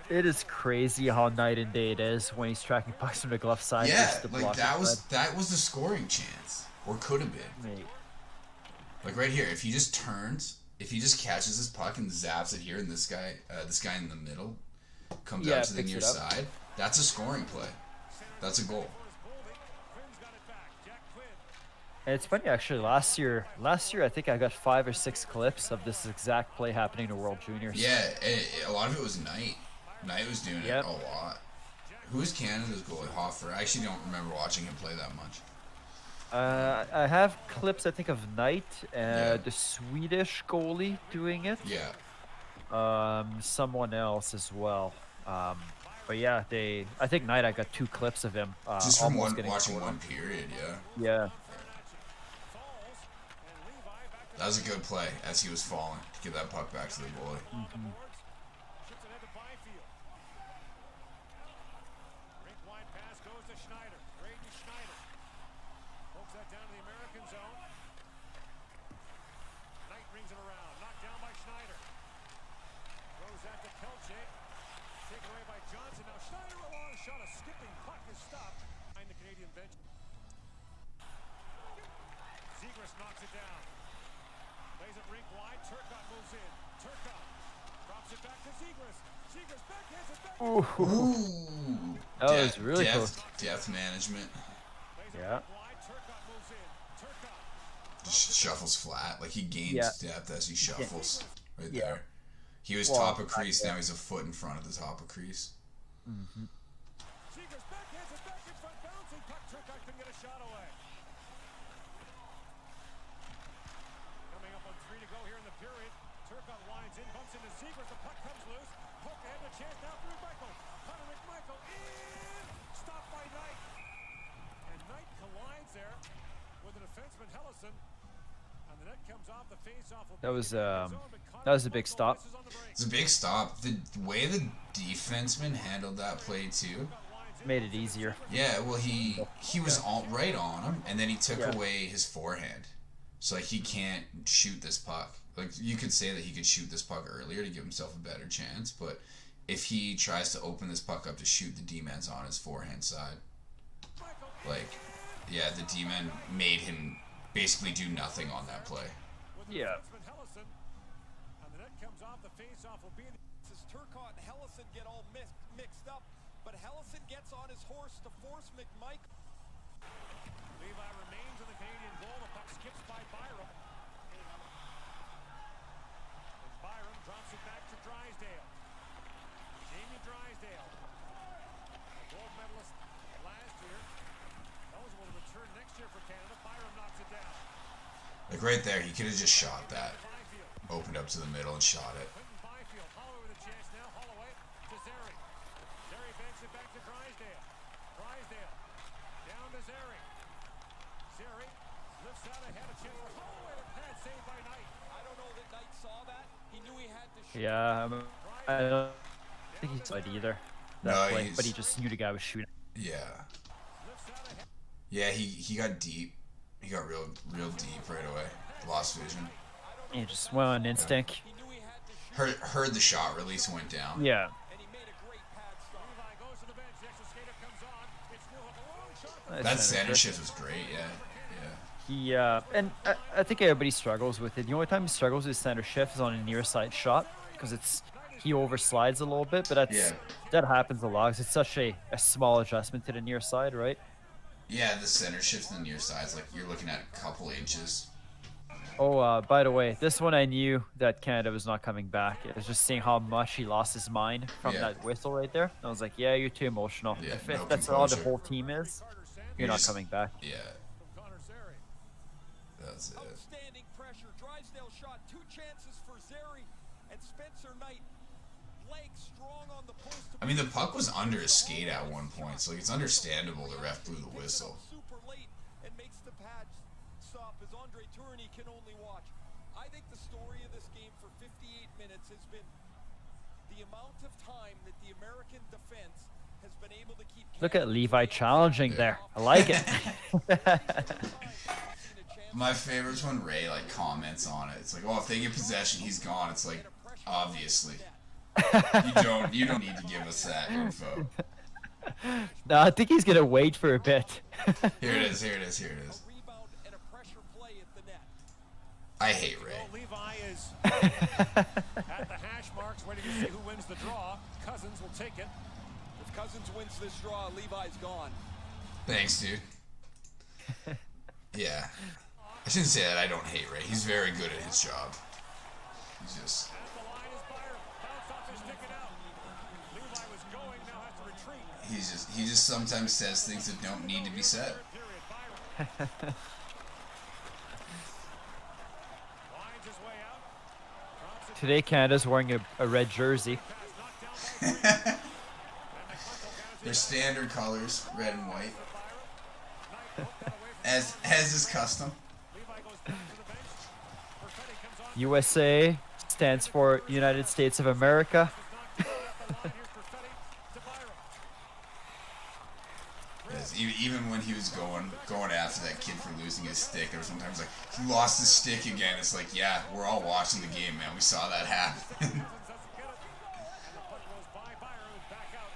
It is crazy how night and day it is when he's tracking pucks from the glove side Yeah, versus the like block that was the scoring chance, or could have been. Mate. Like right here, if he just turns, if he just catches this puck and zaps it here, and this guy in the middle comes out to the picks near it up. side, that's a scoring play. That's a goal. And it's funny actually. Last year, I think I got 5 or 6 clips of this exact play happening to World Juniors. Yeah, a lot of it was Knight. Knight was doing Yep. it a lot. Who's Canada's goalie? Hoffer. I actually don't remember watching him play that much. I have clips, I think, of Knight, Yeah. the Swedish goalie doing it. Yeah. Someone else as well. But yeah, I think Knight, I got 2 clips of him. Just from almost getting watching scored one on. period, yeah. Yeah. That was a good play as he was falling to get that puck back to the goalie. Knocks it down. Plays it rink wide. Turcotte moves in. Turcotte drops it back to Zegras. Zegras backhands it back. Ooh. That was really close. Depth management. Yeah. Wide. Turcotte moves in. Turcotte. Just shuffles flat. Like he gains Yeah. depth as he shuffles. Right Yeah. there. He was Well, top of crease. yeah. Now he's a foot in front of the top of crease. Zegras backhands it back in front. Bouncing puck. Turcotte couldn't get a shot away. Coming up on 3 to go here in the period. Turcotte winds in, bumps into Zegras. The puck comes loose. Poke ahead, a chance now for Michael. Connor McMichael in. Stopped by Knight. And Knight collides there with the defenseman Hellison. And the net comes off. The face-off will That be was in the zone, but Connor that was a big McMichael stop. misses on the break. It's a big stop. The way the defenseman handled that play too. Made it easier. Yeah, well he was all right on him, and then he took Yeah. away his forehand, so like he can't shoot this puck. Like you could say that he could shoot this puck earlier to give himself a better chance, but if he tries to open this puck up to shoot, the D-man's on his forehand side. Like, yeah, the D-man made him basically do nothing on that play. Yeah. Defenseman Hellison. And the net comes off. The face-off will be in the As Turcotte and Hellison get all mixed up, but Hellison gets on his horse to force McMichael. Levi remains in the Canadian goal. The puck skips by Byram. And Byram drops it back to Drysdale. Jamie Drysdale, a gold medalist last year, eligible to return next year for Canada. Byram knocks it down. Like right there, he could have just shot that, Byfield. opened up to the middle and shot it. Clinton Byfield. Holloway with a chance now. Holloway to Zeri. Zeri banks it back to Drysdale. Drysdale down to Zeri. Zeri lifts out ahead. A chance for Holloway. The pad saved by Knight. I don't know that Knight saw that. He knew he had to shoot. Yeah. I don't think he saw it either. That No, play, he's- but he just knew the guy was shooting. Yeah, Lifts out ahead. yeah, he got deep. He got real deep right away. Lost vision. He just went on instinct. He knew he had to shoot, Heard the shot release and went down. Yeah. and he made a great pad stop. Levi goes to the bench. The extra skater comes on. It's Newhook. A long shot. Nice That center center shift. shift was great. Yeah. He and I think everybody struggles with it. The only time he struggles with center shift is on a near side shot because he overslides a little bit, but Yeah. that happens a lot. 'Cause it's such a small adjustment to the near side, right? Yeah, the center shift on the near side's like you're looking at a couple inches. Oh, by the way, this one I knew that Canada was not coming back. It was just seeing how much he lost his mind from Yeah. that whistle right there. I was like, yeah, you're too emotional. Yeah, if no that's all the composure. whole team is, you're You're not just- coming back. Yeah, From Connor Zeri. that's it. Outstanding pressure. Drysdale shot 2 chances for Zeri and Spencer Knight. Legs strong on the post. I mean, the puck was under his skate at one point, so it's understandable the ref blew the whistle. Super late and makes the pad stop as Andre Tourigny can only watch. I think the story of this game for 58 minutes has been the amount of time that the American defense has been able to keep. Look at Canada Levi from challenging there. I like it. My favorite's when Ray like comments on it. It's like, oh, if they get possession, he's gone. It's like, obviously. You don't need to give us that info. No, I think he's gonna wait for a bit. Here it is. Here it is. Here it is. Rebound and a pressure play at the net. I hate Ray. Well, Levi is at the hash marks, waiting to see who wins the draw. Cousins will take it. If Cousins wins this draw, Levi's gone. Thanks, dude. Yeah. I shouldn't say that. I don't hate Ray. He's very good at his job. He's just. At the line is Byram. Bounce off his stick and out. Levi was going, now has to retreat. He just sometimes says things that don't need to be said. Period. Byram winds his way out. Drops it. Today Canada's wearing a red jersey. Pass knocked down by Green. Their standard colors, red and white, Knight poked that away from as is custom. Levi goes back to the bench. Perfetti comes on. USA stands for United States of America. Is knocked down at the line. Here's Perfetti to Byram. Yes, even when he was going after that kid for losing his stick, there was sometimes like he lost his stick again. It's like, yeah, we're all watching the game, man. We saw that happen. Doesn't get it. And the puck goes by Byram and back out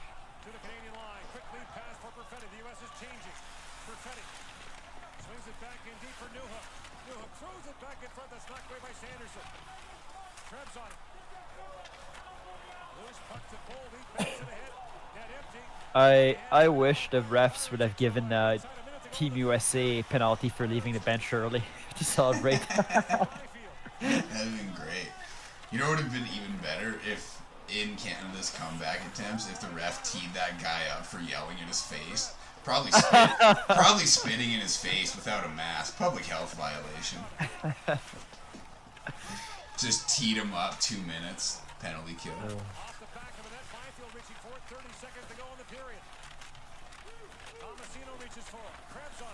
to the Canadian line. Quick lead pass for Perfetti. The U.S. is changing. Perfetti swings it back in deep for Newhook. Newhook throws it back in front. That's knocked away by Sanderson. Krebs on it. Loose puck to Boldy. Backs it ahead. Net empty. I wish the refs would have given Team USA a penalty for leaving the bench early to celebrate. Byfield. That'd have been great. You know what would have been even better if in Canada's comeback attempts, if the ref teed that guy up for yelling in his face, probably spitting in his face without a mask, public health violation. Just teed him up 2 minutes, penalty kill. Off the back of the net. Byfield reaching for it. 30 seconds to go in the period. Tomasino reaches for it. Krebs on it.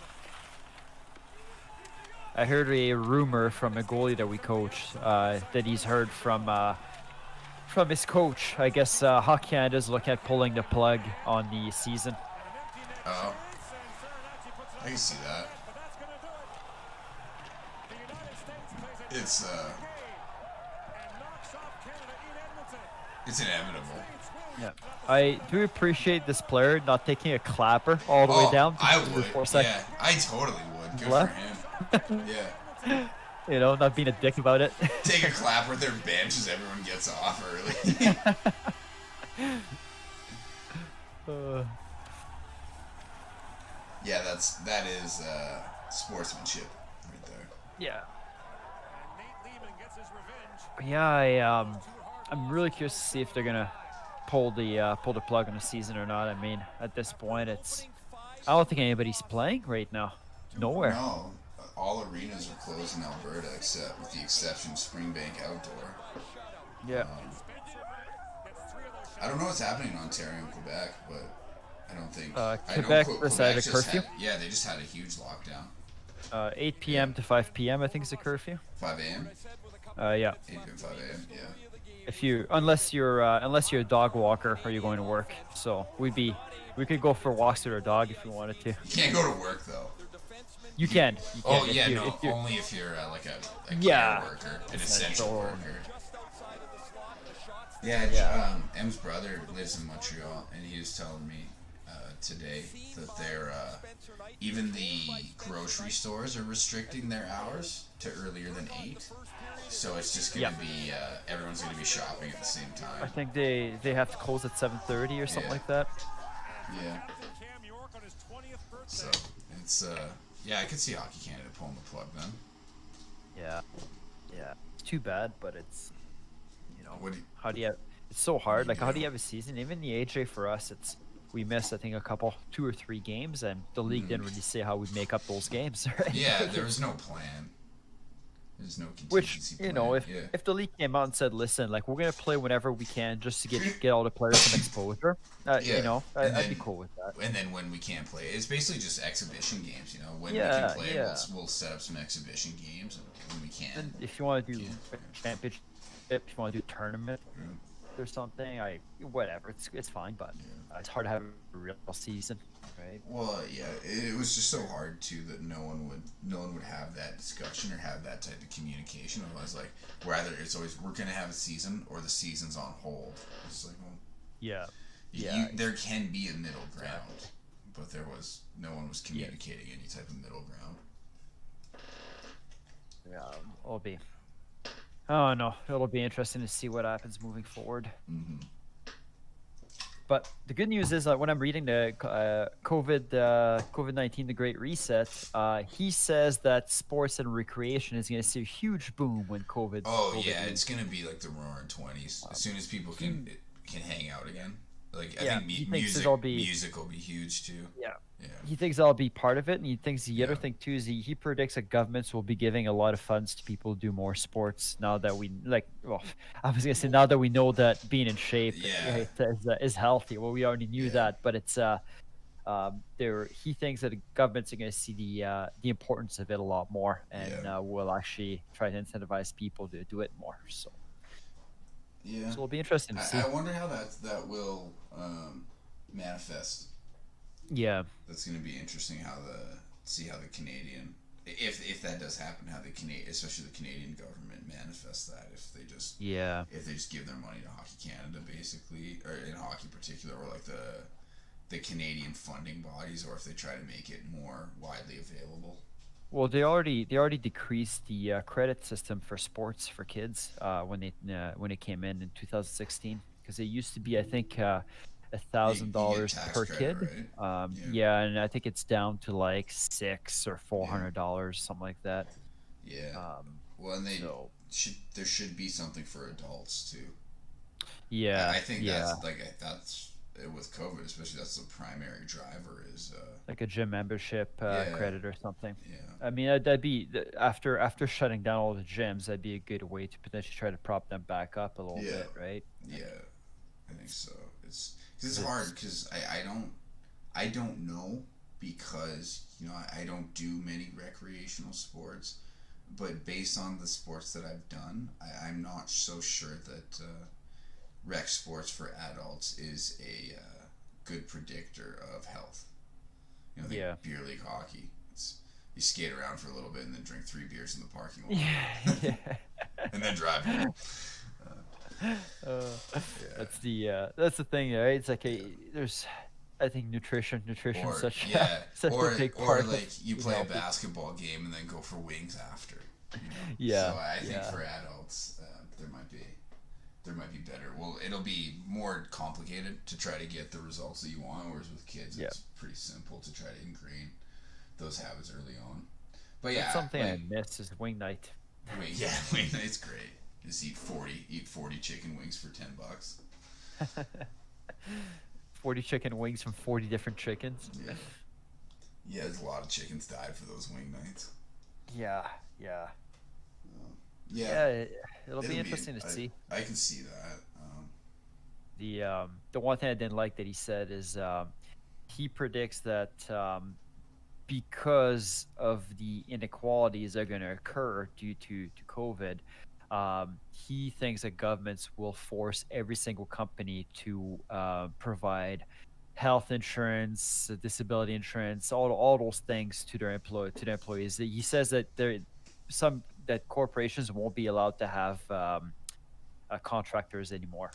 I heard a rumor from a goalie that we coach that he's heard from his coach. I guess Hockey Canada's looking at pulling the plug on the season. Oh, I can see that. But that's going to do it. The United States plays a It's and knocks off Canada in Edmonton. it's inevitable. Yeah, I do appreciate this player not taking a clapper all the way down. To I the would. 4 seconds. Yeah, I totally would. Good Left? for him. Yeah. You know, not being a dick about it. Take a clap with their bench as everyone gets off early. Yeah, that is sportsmanship right there. Yeah. And Nate Lehman gets his revenge. Yeah, I'm really curious to see if they're gonna pull the plug on the season or not. I mean, at this point, I don't think anybody's playing right now. Nowhere. No, all arenas are closed in Alberta except with the exception of Springbank Outdoor. Yeah. I don't know what's happening in Ontario and Quebec, but I don't think. Quebec I know decided a just curfew? yeah, they just had a huge lockdown. 8 p.m. to 5 p.m. I think is the curfew. 5 a.m. Yeah. 8 p.m. 5 a.m. Yeah. If you unless you're a dog walker or you're going to work, so we could go for walks with our dog if you wanted to. You can't go to work though. You can. You Oh can yeah, if you, no, if you- only if you're like a Yeah. care worker, an Essential. essential worker. Yeah. Yeah, M's brother lives in Montreal, and he was telling me today that they're even the grocery stores are restricting their hours to earlier than 8. So it's just gonna be everyone's gonna be shopping at the same I time. think they have to close at 7:30 or something Yeah. like that. Yeah. Cam York on his 20th birthday. So it's yeah, I could see Hockey Canada pulling the plug then. Yeah. Yeah. It's too bad, but it's What do you, how do you have, it's so hard. Like, how Yeah. do you have a season? Even the AJ for us, we missed I think a couple, 2 or 3 games, and the league didn't really say how we make up those games. Right? yeah, there was no plan. There's no Which contingency plan. yeah. if the league came out and said, listen, like we're gonna play whenever we can just to get all the players some exposure, Yeah, and I'd be then- cool with that. And then when we can't play, it's basically just exhibition games. You know, when we Yeah, can play, yeah. we'll set up some exhibition games, and when we can. And if you want to do Yeah. a championship, if you want to do a tournament, or something. Whatever. It's fine, but it's hard to have a real season, right? Well, yeah, it was just so hard too that no one would have that discussion or have that type of communication. It was like whether it's always we're gonna have a season or the season's on hold. It's like, well, Yeah. there can be a middle ground, but no one was communicating any type of middle ground. Yeah. It'll be. Oh no, it'll be interesting to see what happens moving forward. Mm-hmm. But the good news is that when I'm reading the COVID-19, the Great Reset, he says that sports and recreation is going to see a huge boom when COVID. Oh COVID yeah, leaves. it's gonna be like the Roaring '20s. As soon as people can hang out again. Like I Yeah, think he thinks music it'll be- music will be huge too. Yeah. Yeah. He thinks that'll be part of it, and he thinks the other Yeah. thing too is he predicts that governments will be giving a lot of funds to people to do more sports now that we well, I was gonna say now that we know that being in shape Yeah. is healthy. Well, we already knew Yeah. that, but it's he thinks that the governments are going to see the importance of it a lot more, and Yeah. will actually try to incentivize people to do it more. So Yeah. it'll be interesting to see. I wonder how that will manifest. Yeah. That's going to be interesting how the Canadian, if that does happen, how the Canadian, especially the Canadian government manifests that, if they just give their money to Hockey Canada basically, or in hockey in particular, or like the Canadian funding bodies, or if they try to make it more widely available. Well, they already decreased the credit system for sports for kids when it came in 2016, because it used to be, I think, $1,000 tax per credit, kid. right? Yeah, and I think it's down to like $600 or $400, something like that. Yeah. Well, and So there should be something for adults too. yeah, I think yeah, that's with COVID, especially that's the primary driver is like a gym membership Yeah. credit or something. yeah. I mean, that'd be after shutting down all the gyms, that'd be a good way to potentially try to prop them back up a little Yeah. bit, right? Yeah, I think so. It's hard because I don't know because I don't do many recreational sports, but based on the sports that I've done, I'm not so sure that rec sports for adults is a good predictor of health. Yeah. Beer league hockey. You skate around for a little bit and then drink 3 beers in the parking lot Yeah. and then drive home. That's the thing, right? It's like there's, I think nutrition Or such such or a big or part. like you play a healthy. basketball game and then go for wings after. Yeah, So I think yeah. for adults, there might be better. Well, it'll be more complicated to try to get the results that you want, whereas with kids, Yeah. it's pretty simple to try to ingrain those habits early on. But yeah, That's something like, I miss is wing night. wing night's great. Just eat 40 chicken wings for $10. 40 chicken wings from 40 different chickens. Yeah. Yeah, there's a lot of chickens died for those wing nights. Yeah. Yeah. It'll be interesting to see. I can see that. The one thing I didn't like that he said is he predicts that because of the inequalities that are going to occur due to COVID, he thinks that governments will force every single company to provide health insurance, disability insurance, all those things to their employees. He says that that corporations won't be allowed to have contractors anymore,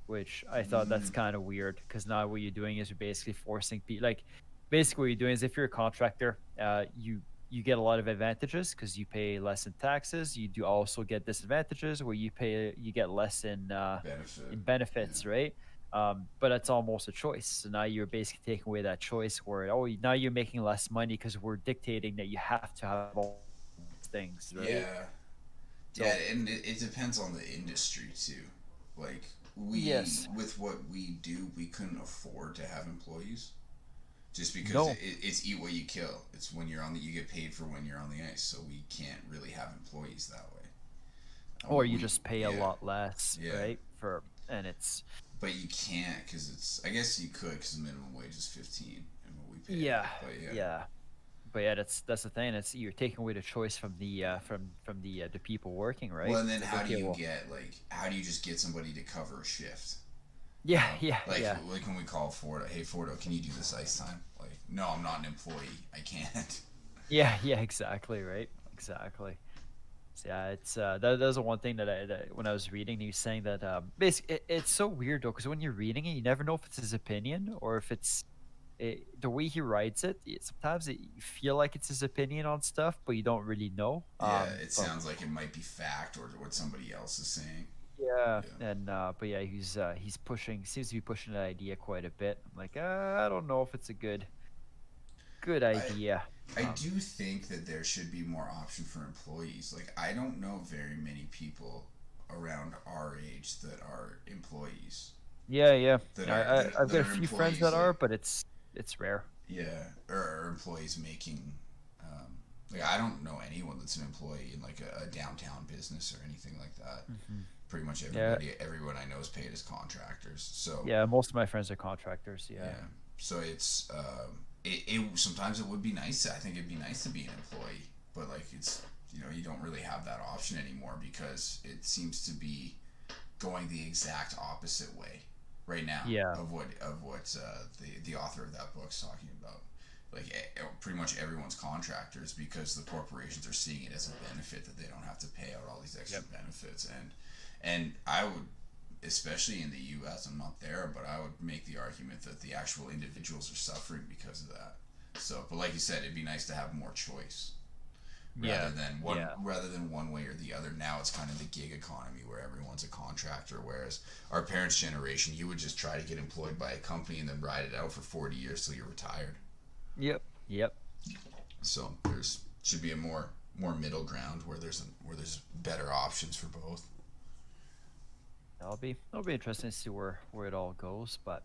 which I thought that's kind of weird, because now what you're doing is you're basically forcing people. Like, basically what you're doing is, if you're a contractor, you get a lot of advantages because you pay less in taxes. You do also get disadvantages where you get less in benefits, right? But it's almost a choice. So now you're basically taking away that choice where now you're making less money because we're dictating that you have to have all these things, right? Yeah. So- Yeah, and it depends on the industry too. Like with what we do, we couldn't afford to have employees. Just because it's eat what you kill. It's when you're you get paid for when you're on the ice, so we can't really have employees that way. Or you just pay a lot less, right? But you can't, because I guess you could, because the minimum wage is 15, and what we pay. Yeah, But yeah. But yeah, that's the thing. It's you're taking away the choice from the people working, right? Well, and then It's like, how do okay, you well, get like how do you just get somebody to cover a shift? You yeah, know, yeah, yeah, like when we call Fordo, hey Fordo, can you do this ice time? Like, no, I'm not an employee. I can't. yeah, yeah, exactly, right, exactly. So, yeah, it's that was the one thing that when I was reading, he was saying that basically it's so weird though, because when you're reading it, you never know if it's his opinion or if it's the way he writes it. Sometimes you feel like it's his opinion on stuff, but you don't really know. Yeah, it sounds like it might be fact or what somebody else is saying. Yeah, Yeah. and but yeah, he's pushing seems to be pushing that idea quite a bit. I'm like, I don't know if it's a good I idea. I do think that there should be more option for employees. Like I don't know very many people around our age that are employees. Yeah, yeah. That I, are I that, I've that got a are few friends that employees are, like but it's rare. yeah, or employees making like I don't know anyone that's an employee in like a downtown business or anything like that. Hmm. Pretty much Yeah, everyone I know is paid as contractors. So yeah. Most of my friends are contractors. Yeah, yeah, so it's it sometimes it would be nice. I think it'd be nice to be an employee, but like it's you don't really have that option anymore because it seems to be going the exact opposite way right now yeah, of what the author of that book's talking about. Like pretty much everyone's contractors because the corporations are seeing it as a benefit that they don't have to pay out all these extra benefits and I would, especially in the U.S., I'm not there, but I would make the argument that the actual individuals are suffering because of that. So, but like you said, it'd be nice to have more choice yeah, yeah. rather than one way or the other. Now it's kind of the gig economy where everyone's a contractor, whereas our parents' generation, you would just try to get employed by a company and then ride it out for 40 years till you're retired. Yep, yep. So there's should be a more middle ground where there's better options for both. It'll be interesting to see where it all goes, but